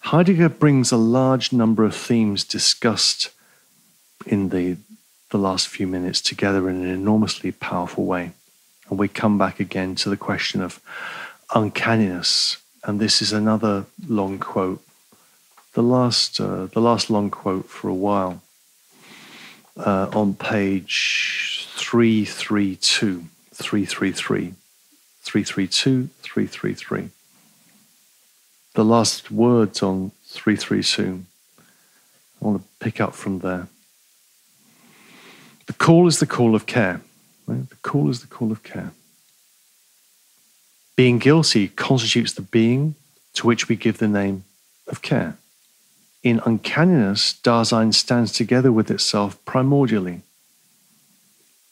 Heidegger brings a large number of themes discussed in the the last few minutes together in an enormously powerful way. And we come back again to the question of uncanniness. And this is another long quote, the last long quote for a while, on page 332, 333, 332, 333. The last words on 332. I want to pick up from there. The call is the call of care. Right? The call is the call of care. Being guilty constitutes the being to which we give the name of care. In uncanniness, Dasein stands together with itself primordially.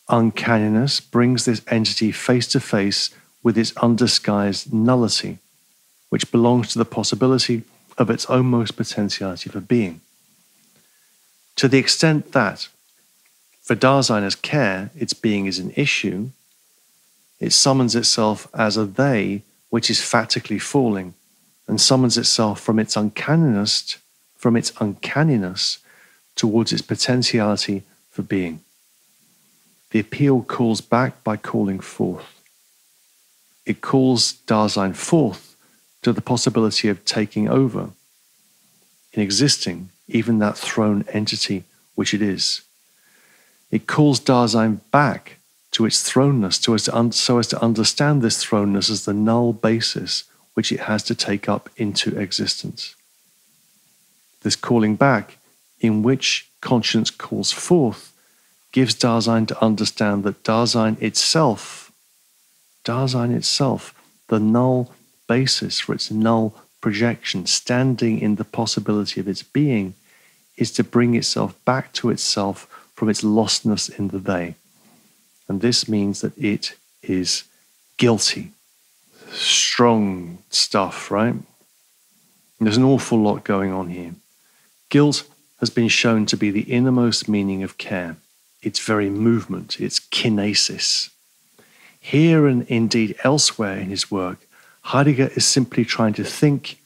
Uncanniness brings this entity face to face with its undisguised nullity, which belongs to the possibility of its own most potentiality for being. To the extent that, for Dasein as care, its being is an issue, it summons itself as a they which is fatically falling, and summons itself from its uncanniness towards its potentiality for being. The appeal calls back by calling forth. It calls Dasein forth to the possibility of taking over, in existing, even that thrown entity which it is. It calls Dasein back to its thrownness, so as to understand this thrownness as the null basis which it has to take up into existence. This calling back, in which conscience calls forth, gives Dasein to understand that Dasein itself, the null basis for its null projection, standing in the possibility of its being, is to bring itself back to itself from its lostness in the they. And this means that it is guilty. Strong stuff, right? There's an awful lot going on here. Guilt has been shown to be the innermost meaning of care, its very movement, its kinesis. Here and indeed elsewhere in his work, Heidegger is simply trying to think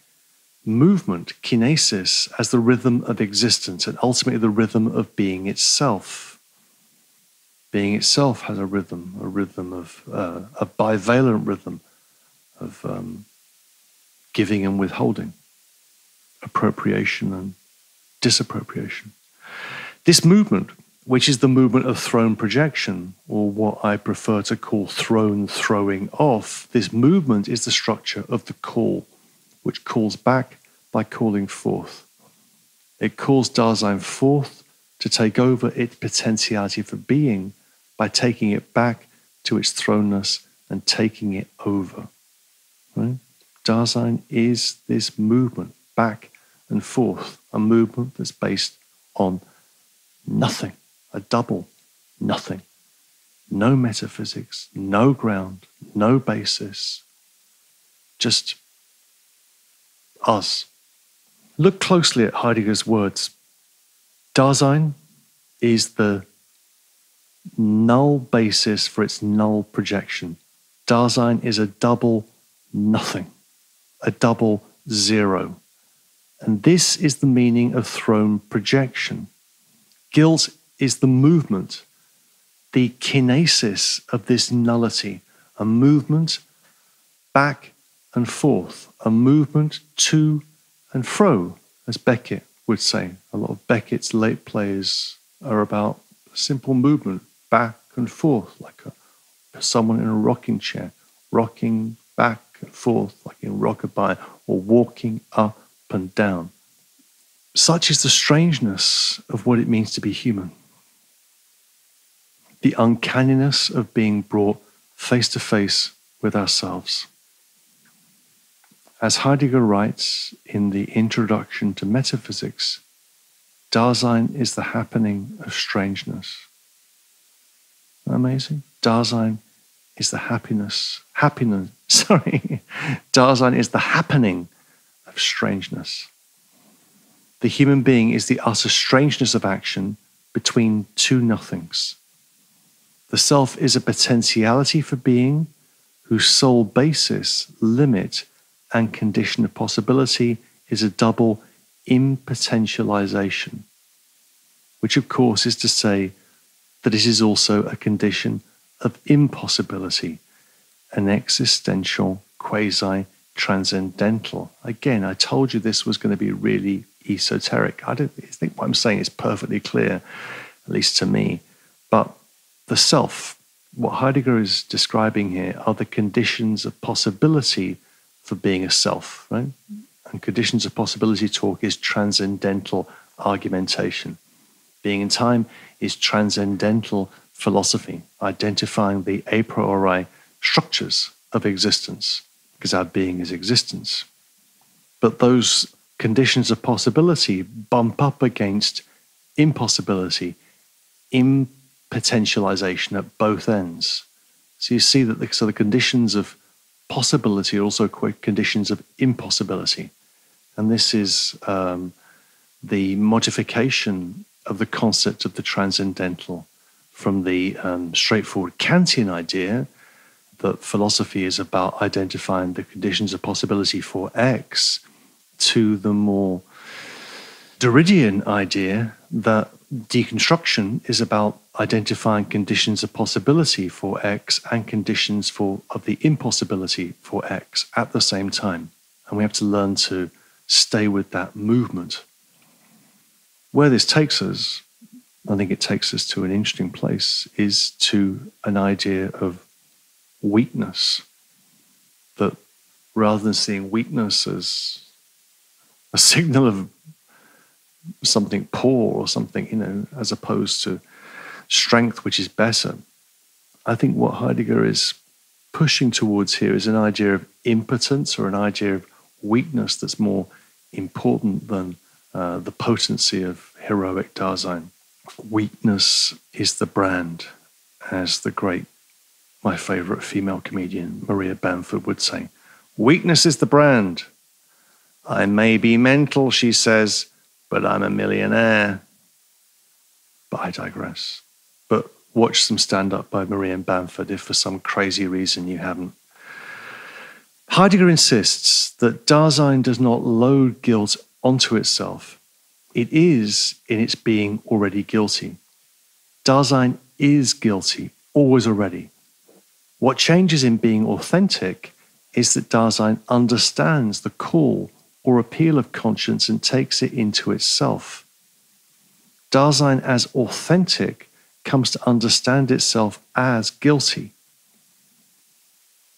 movement, kinesis, as the rhythm of existence and ultimately the rhythm of being itself. Being itself has a rhythm of a bivalent rhythm of giving and withholding, appropriation and disappropriation. This movement, which is the movement of thrown projection, or what I prefer to call thrown throwing off, this movement is the structure of the call, which calls back by calling forth. It calls Dasein forth to take over its potentiality for being by taking it back to its thrownness and taking it over. Right? Dasein is this movement back and forth, a movement that's based on nothing, a double nothing. No metaphysics, no ground, no basis, just us. Look closely at Heidegger's words. Dasein is the null basis for its null projection. Dasein is a double nothing, a double zero. And this is the meaning of thrown projection. Guilt is the movement, the kinesis of this nullity, a movement back and forth, a movement to and fro, as Beckett would say. A lot of Beckett's late plays are about simple movement, back and forth, like someone in a rocking chair, rocking back and forth, like in rockabye, or walking up and down. Such is the strangeness of what it means to be human. The uncanniness of being brought face to face with ourselves. As Heidegger writes in the Introduction to Metaphysics, Dasein is the happening of strangeness. Isn't that amazing? Dasein is the Dasein is the happening of strangeness. The human being is the utter strangeness of action between two nothings. The self is a potentiality for being whose sole basis, limit, and condition of possibility is a double impotentialization, which of course is to say that it is also a condition of impossibility, an existential quasi-transcendental. Again, I told you this was going to be really esoteric. I don't think what I'm saying is perfectly clear, at least to me. But the self, what Heidegger is describing here are the conditions of possibility for being a self, right? And conditions of possibility talk is transcendental argumentation. Being in time is transcendental philosophy, identifying the a priori structures of existence, because our being is existence. But those conditions of possibility bump up against impossibility, impotentialization at both ends. So you see that the conditions of possibility are also conditions of impossibility. And this is the modification of the concept of the transcendental from the straightforward Kantian idea that philosophy is about identifying the conditions of possibility for X to the more Derridian idea that deconstruction is about identifying conditions of possibility for X and conditions of the impossibility for X at the same time. And we have to learn to stay with that movement. Where this takes us, I think it takes us to an interesting place, is to an idea of weakness. That rather than seeing weakness as a signal of something poor or something, as opposed to strength, which is better, I think what Heidegger is pushing towards here is an idea of impotence or an idea of weakness that's more important than the potency of heroic Dasein. Weakness is the brand, as my favorite female comedian, Maria Bamford, would say. Weakness is the brand. I may be mental, she says, but I'm a millionaire. But I digress. But watch some stand-up by Maria Bamford if for some crazy reason you haven't. Heidegger insists that Dasein does not load guilt onto itself. It is, in its being, already guilty. Dasein is guilty, always already. What changes in being authentic is that Dasein understands the call or appeal of conscience and takes it into itself. Dasein as authentic comes to understand itself as guilty,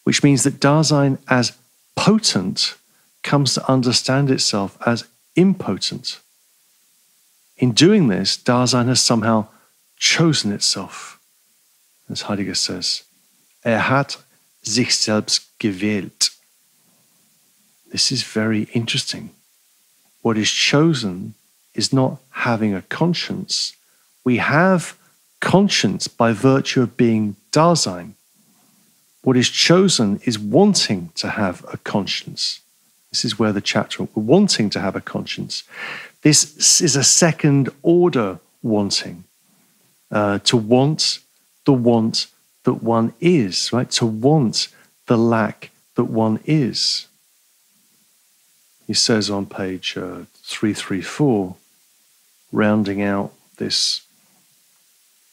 which means that Dasein as potent comes to understand itself as impotent. In doing this, Dasein has somehow chosen itself. As Heidegger says, hat sich selbst gewählt. This is very interesting. What is chosen is not having a conscience. We have conscience by virtue of being Dasein. What is chosen is wanting to have a conscience. This is where the chapter, wanting to have a conscience. This is a second order wanting. To want the want that one is, right? To want the lack that one is. He says on page 334, rounding out this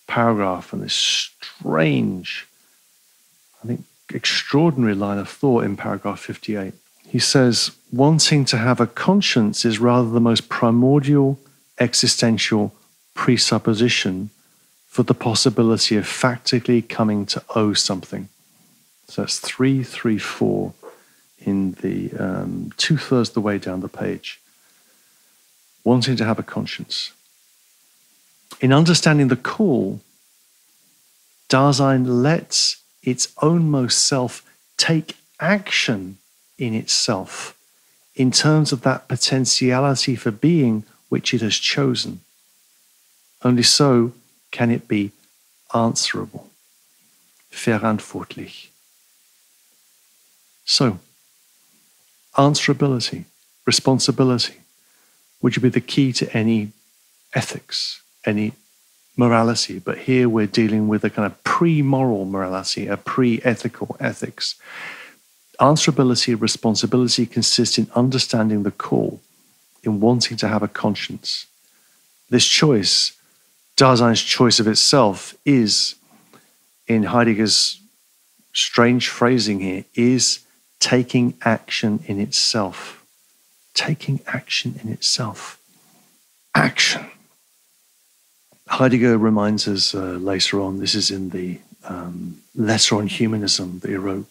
paragraph and this strange, I think, extraordinary line of thought in paragraph 58. He says, wanting to have a conscience is rather the most primordial existential presupposition for the possibility of factically coming to owe something. So that's 334 in the 2/3 the way down the page. Wanting to have a conscience. In understanding the call, Dasein lets its ownmost self take action in itself in terms of that potentiality for being which it has chosen. Only so can it be answerable, verantwortlich. So, answerability, responsibility, would be the key to any ethics, any morality. But here we're dealing with a kind of pre-moral morality, a pre-ethical ethics. Answerability, responsibility consists in understanding the call, in wanting to have a conscience. This choice Dasein's choice of itself is, in Heidegger's strange phrasing here, is taking action in itself. Taking action in itself. Action. Heidegger reminds us later on, this is in the letter on humanism that he wrote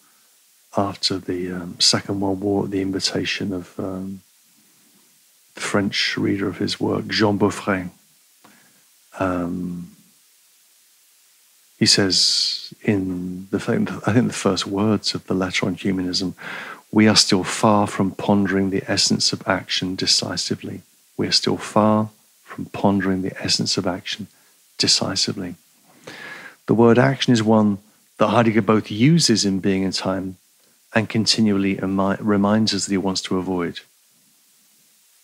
after the Second World War at the invitation of the French reader of his work, Jean Beaufret. He says in I think the first words of the letter on humanism, we are still far from pondering the essence of action decisively. We are still far from pondering the essence of action decisively. The word action is one that Heidegger both uses in Being and Time and continually reminds us that he wants to avoid.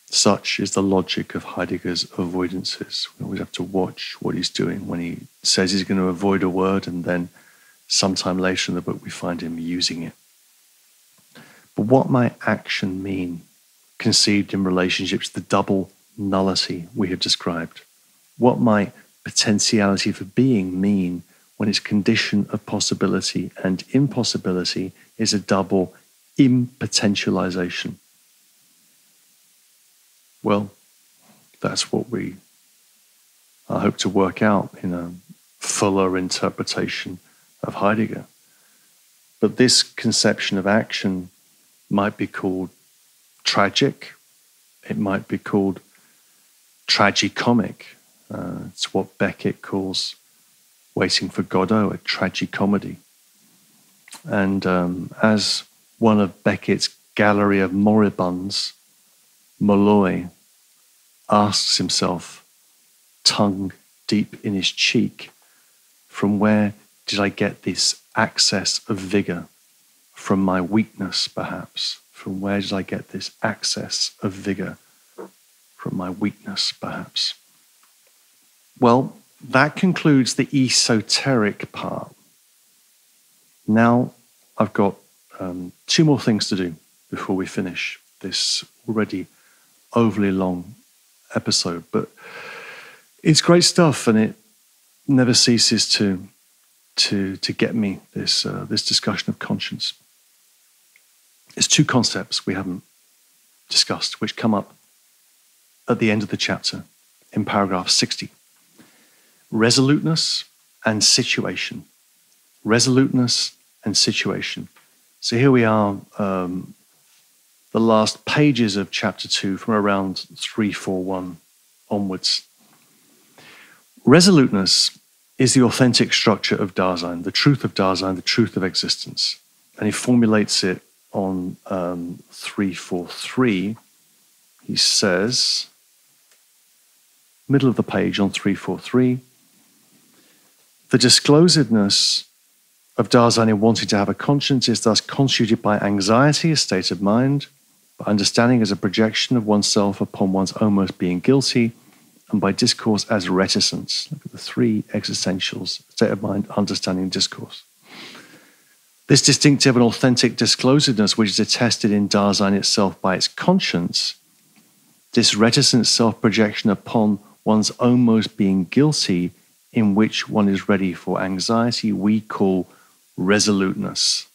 Such is the logic of Heidegger's avoidances. We always have to watch what he's doing when he says he's going to avoid a word, and then sometime later in the book we find him using it. But what might action mean, conceived in relationship to the double nullity we have described? What might potentiality for being mean when its condition of possibility and impossibility is a double impotentialization? Well, that's what I hope to work out in a fuller interpretation of Heidegger. But this conception of action might be called tragic. It might be called tragicomic. It's what Beckett calls Waiting for Godot, a tragicomedy. And as one of Beckett's gallery of moribunds, Molloy asks himself, tongue deep in his cheek, from where did I get this access of vigor? From my weakness, perhaps. From where did I get this access of vigor? From my weakness, perhaps. Well, that concludes the esoteric part. Now I've got 2 more things to do before we finish this already overly long episode, but it's great stuff, and it never ceases to get me, this discussion of conscience. There's 2 concepts we haven't discussed which come up at the end of the chapter in paragraph 60. Resoluteness and situation. Resoluteness and situation. So here we are, the last pages of chapter 2 from around 341 onwards. Resoluteness is the authentic structure of Dasein, the truth of Dasein, the truth of existence. And he formulates it on 343. He says, middle of the page on 343, the disclosedness of Dasein in wanting to have a conscience is thus constituted by anxiety, a state of mind, by understanding as a projection of oneself upon one's almost being guilty, and by discourse as reticence. Look at the 3 existentials: state of mind, understanding, discourse. This distinctive and authentic disclosedness, which is attested in Dasein itself by its conscience, this reticent self-projection upon one's almost being guilty, in which one is ready for anxiety, we call resoluteness.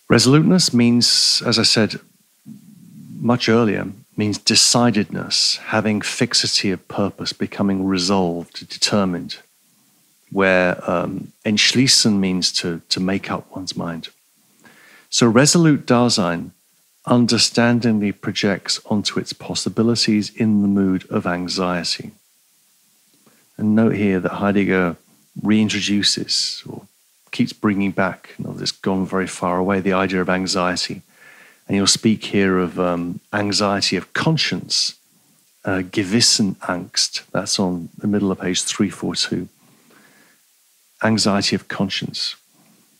Resoluteness means, as I said much earlier, means decidedness, having fixity of purpose, becoming resolved, determined, where entschließen means to make up one's mind. So resolute Dasein understandingly projects onto its possibilities in the mood of anxiety. And note here that Heidegger reintroduces or keeps bringing back, it's gone very far away, the idea of anxiety. And he'll speak here of anxiety of conscience, Gewissenangst. That's on the middle of page 342. Anxiety of conscience,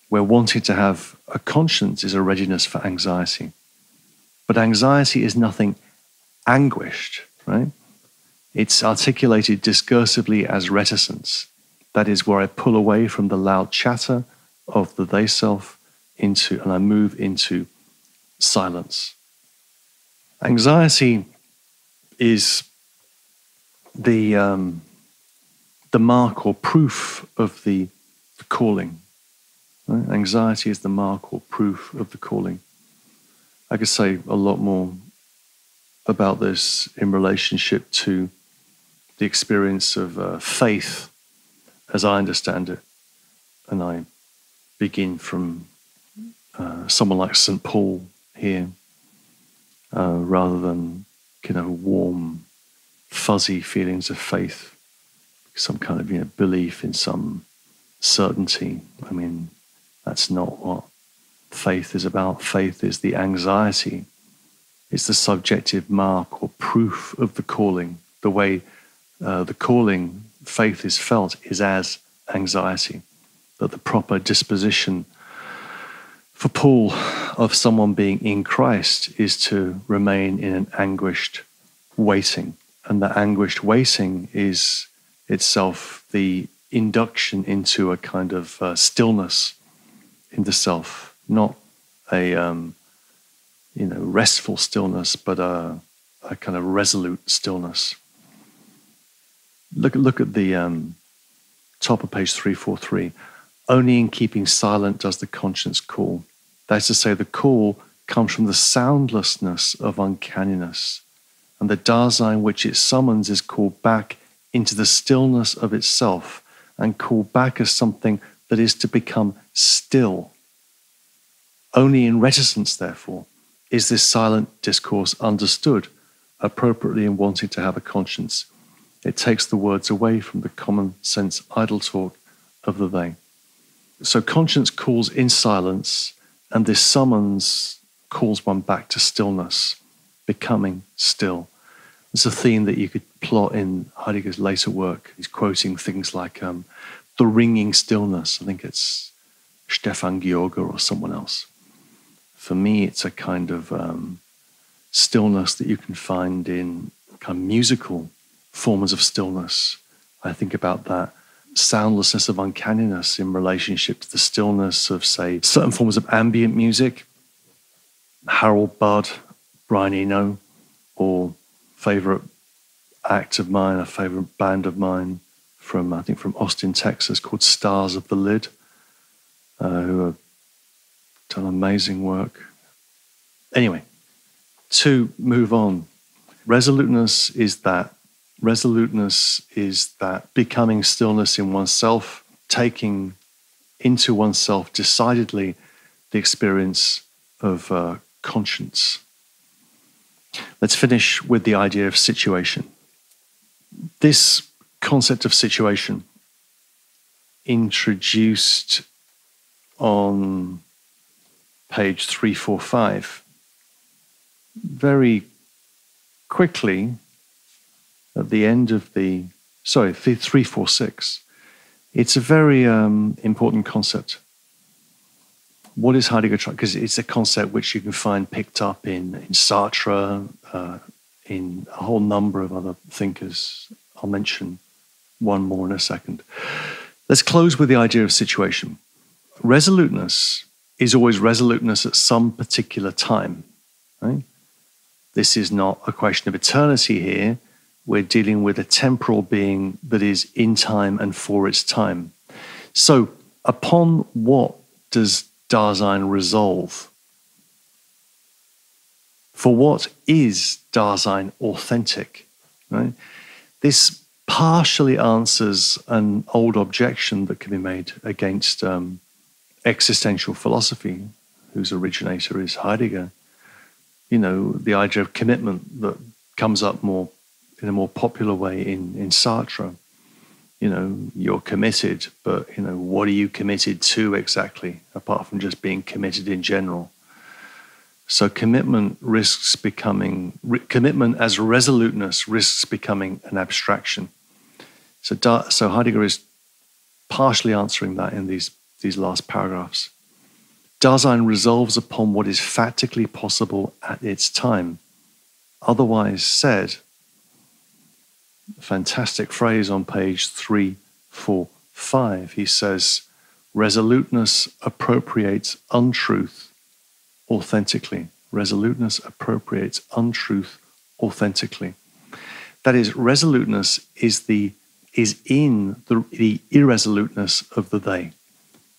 where wanting to have a conscience is a readiness for anxiety. But anxiety is nothing anguished, right? It's articulated discursively as reticence. That is where I pull away from the loud chatter of the they-self and I move into silence. Anxiety is the the mark or proof of the calling. Right? Anxiety is the mark or proof of the calling. I could say a lot more about this in relationship to the experience of faith as I understand it. And I begin from someone like St. Paul here, rather than warm, fuzzy feelings of faith, some kind of belief in some certainty. I mean, that's not what faith is about. Faith is the anxiety. It's the subjective mark or proof of the calling. The way the calling, faith is felt, is as anxiety. That the proper disposition for Paul of someone being in Christ is to remain in an anguished waiting. And that anguished waiting is itself the induction into a kind of stillness in the self, not a restful stillness, but a kind of resolute stillness. Look at the top of page 343. Only in keeping silent does the conscience call. That is to say, the call comes from the soundlessness of uncanniness, and the Dasein which it summons is called back into the stillness of itself, and called back as something that is to become still. Only in reticence, therefore, is this silent discourse understood appropriately in wanting to have a conscience. It takes the words away from the common sense idle talk of the they. So conscience calls in silence, and this summons calls one back to stillness, becoming still. It's a theme that you could plot in Heidegger's later work. He's quoting things like the ringing stillness. I think it's Stefan George or someone else. For me, it's a kind of stillness that you can find in kind of musical forms of stillness. I think about that soundlessness of uncanniness in relationship to the stillness of, say, certain forms of ambient music, Harold Budd, Brian Eno, or favorite act of mine, a favorite band of mine from Austin, Texas, called Stars of the Lid, who have done amazing work. Anyway, to move on, resoluteness is that becoming stillness in oneself, taking into oneself decidedly the experience of conscience. Let's finish with the idea of situation. This concept of situation, introduced on page 345, very quickly at the end of 346, it's a very important concept. What is Heidegger trying? Because it's a concept which you can find picked up in Sartre, in a whole number of other thinkers. I'll mention one more in a second. Let's close with the idea of situation. Resoluteness is always resoluteness at some particular time. Right? This is not a question of eternity here. We're dealing with a temporal being that is in time and for its time. So upon what does Dasein resolve? For what is Dasein authentic? Right? This partially answers an old objection that can be made against existential philosophy, whose originator is Heidegger. The idea of commitment that comes up in a more popular way in Sartre. You're committed, but what are you committed to exactly, apart from just being committed in general? So commitment as resoluteness risks becoming an abstraction. So Heidegger is partially answering that in these last paragraphs. Dasein resolves upon what is factically possible at its time. Otherwise said, a fantastic phrase on page 345, he says, resoluteness appropriates untruth authentically. Resoluteness appropriates untruth authentically. That is, resoluteness is the is in the irresoluteness of the they,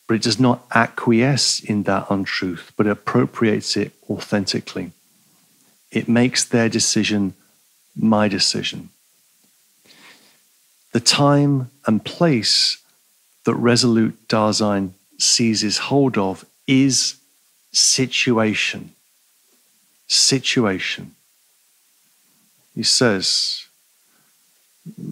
but it does not acquiesce in that untruth, but appropriates it authentically. It makes their decision my decision. The time and place that resolute Dasein seizes hold of is situation. Situation. He says,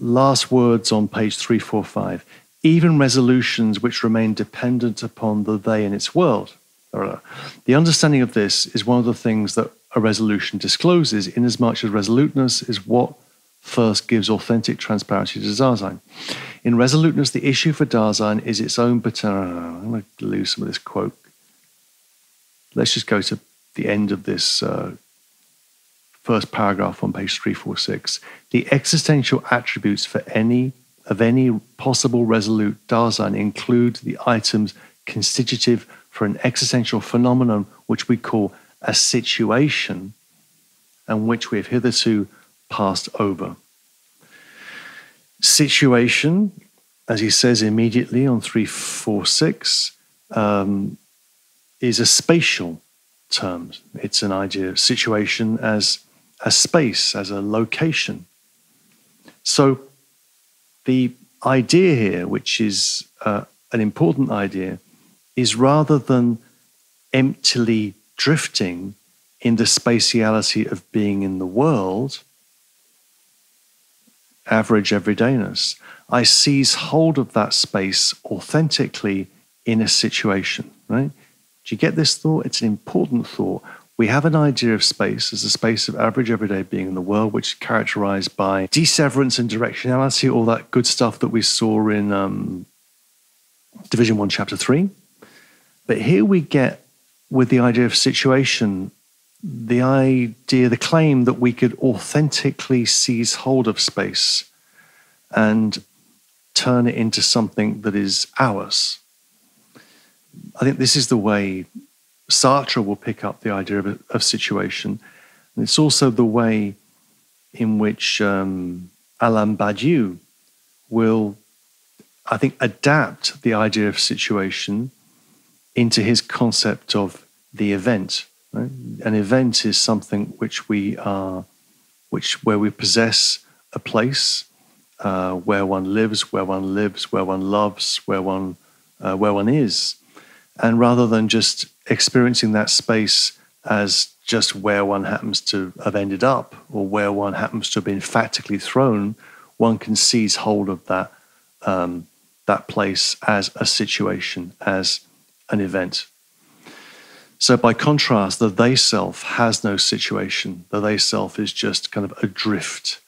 last words on page 345, even resolutions which remain dependent upon the they in its world. The understanding of this is one of the things that a resolution discloses, inasmuch as resoluteness is what first gives authentic transparency to Dasein. In resoluteness, the issue for Dasein is its own paternal. I'm going to lose some of this quote. Let's just go to the end of this first paragraph on page 346. The existential attributes of any possible resolute Dasein include the items constitutive for an existential phenomenon which we call a situation, and which we have hitherto passed over. Situation, as he says immediately on 346, is a spatial term. It's an idea of situation as a space, as a location. So the idea here, which is an important idea, is rather than emptily drifting in the spatiality of being in the world, average everydayness, I seize hold of that space authentically in a situation, right? Do you get this thought? It's an important thought. We have an idea of space as a space of average everyday being in the world, which is characterized by deseverance and directionality, all that good stuff that we saw in Division 1, Chapter 3. But here we get, with the idea of situation, the claim that we could authentically seize hold of space and turn it into something that is ours. I think this is the way Sartre will pick up the idea of situation. And it's also the way in which Alain Badiou will, I think, adapt the idea of situation into his concept of the event. Right? An event is something where we possess a place, where one lives, where one loves, where one is. And rather than just experiencing that space as just where one happens to have ended up or where one happens to have been factically thrown, one can seize hold of that place as a situation, as an event. So by contrast, the they self has no situation. The they self is just kind of adrift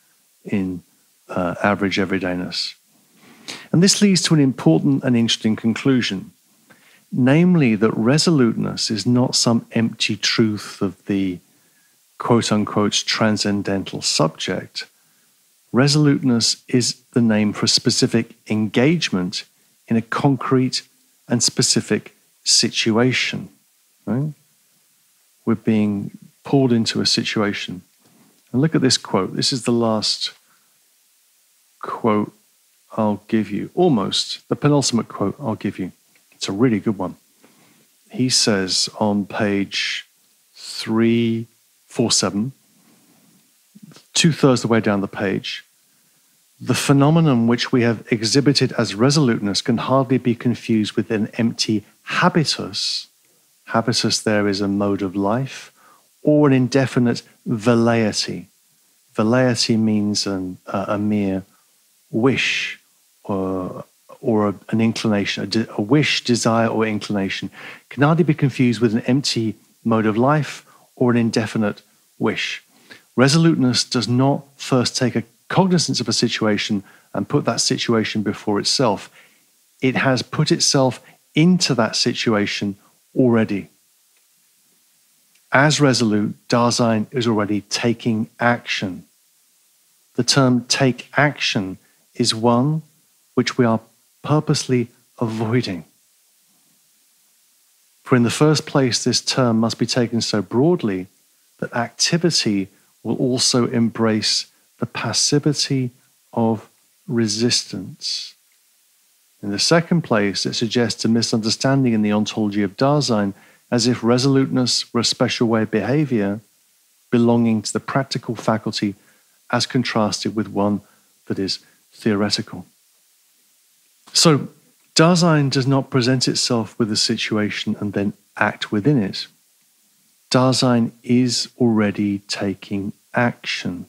in average everydayness. And this leads to an important and interesting conclusion, namely that resoluteness is not some empty truth of the quote-unquote transcendental subject. Resoluteness is the name for a specific engagement in a concrete and specific situation. Right? We're being pulled into a situation. And look at this quote. This is the last quote I'll give you. Almost the penultimate quote I'll give you. It's a really good one. He says on page 347, 2/3 the way down the page, the phenomenon which we have exhibited as resoluteness can hardly be confused with an empty habitus. Habitus there is a mode of life, or an indefinite velleity. Velleity means a mere wish or an inclination, a wish, desire, or inclination. Can hardly be confused with an empty mode of life or an indefinite wish. Resoluteness does not first take a cognizance of a situation and put that situation before itself. It has put itself into that situation already. As resolute, Dasein is already taking action. The term take action is one which we are purposely avoiding. For in the first place, this term must be taken so broadly that activity will also embrace the passivity of resistance. In the second place, it suggests a misunderstanding in the ontology of Dasein, as if resoluteness were a special way of behavior belonging to the practical faculty as contrasted with one that is theoretical. So, Dasein does not present itself with a situation and then act within it. Dasein is already taking action.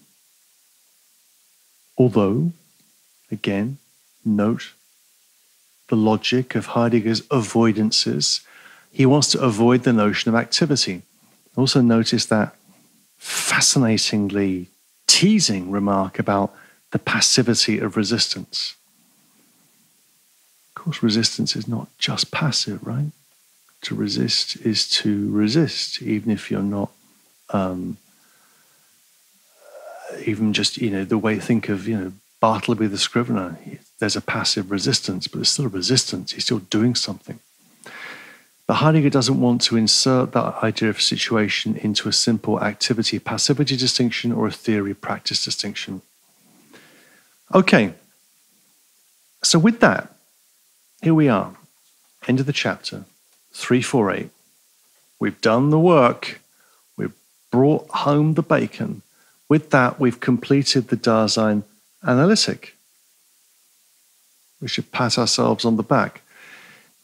Although, again, note the logic of Heidegger's avoidances. He wants to avoid the notion of activity. Also notice that fascinatingly teasing remark about the passivity of resistance. Of course, resistance is not just passive, right? To resist is to resist, even if you're not, even just, the way think of, Bartleby the Scrivener. There's a passive resistance, but there's still a resistance. He's still doing something. But Heidegger doesn't want to insert that idea of situation into a simple activity-passivity distinction or a theory-practice distinction. Okay, so with that, here we are, end of the chapter, 348. We've done the work. We've brought home the bacon. With that, we've completed the Dasein analytic. We should pat ourselves on the back.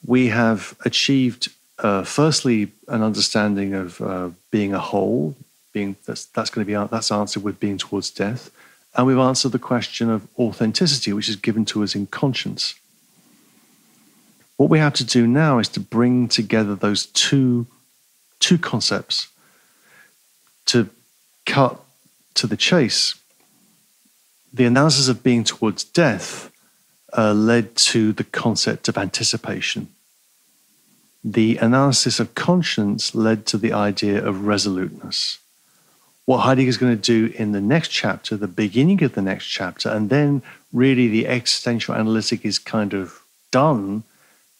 We have achieved, firstly, an understanding of being a whole. That's answered with being towards death, and we've answered the question of authenticity, which is given to us in conscience. What we have to do now is to bring together those two concepts. To cut to the chase, the analysis of being towards death led to the concept of anticipation. The analysis of conscience led to the idea of resoluteness. What Heidegger is going to do in the next chapter, the beginning of the next chapter, and then really the existential analytic is kind of done,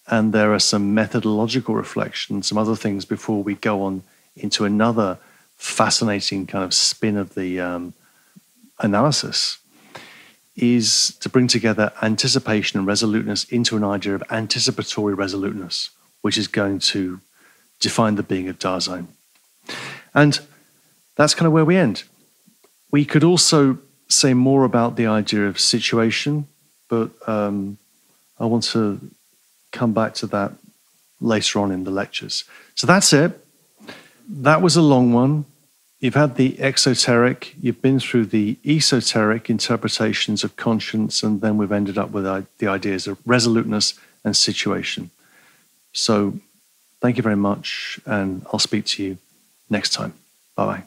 and there are some methodological reflections, some other things before we go on into another fascinating kind of spin of the analysis, is to bring together anticipation and resoluteness into an idea of anticipatory resoluteness, which is going to define the being of Dasein. And that's kind of where we end. We could also say more about the idea of situation, but I want to come back to that later on in the lectures. So that's it. That was a long one. You've had the exoteric, you've been through the esoteric interpretations of conscience, and then we've ended up with the ideas of resoluteness and situation. So thank you very much, and I'll speak to you next time. Bye-bye.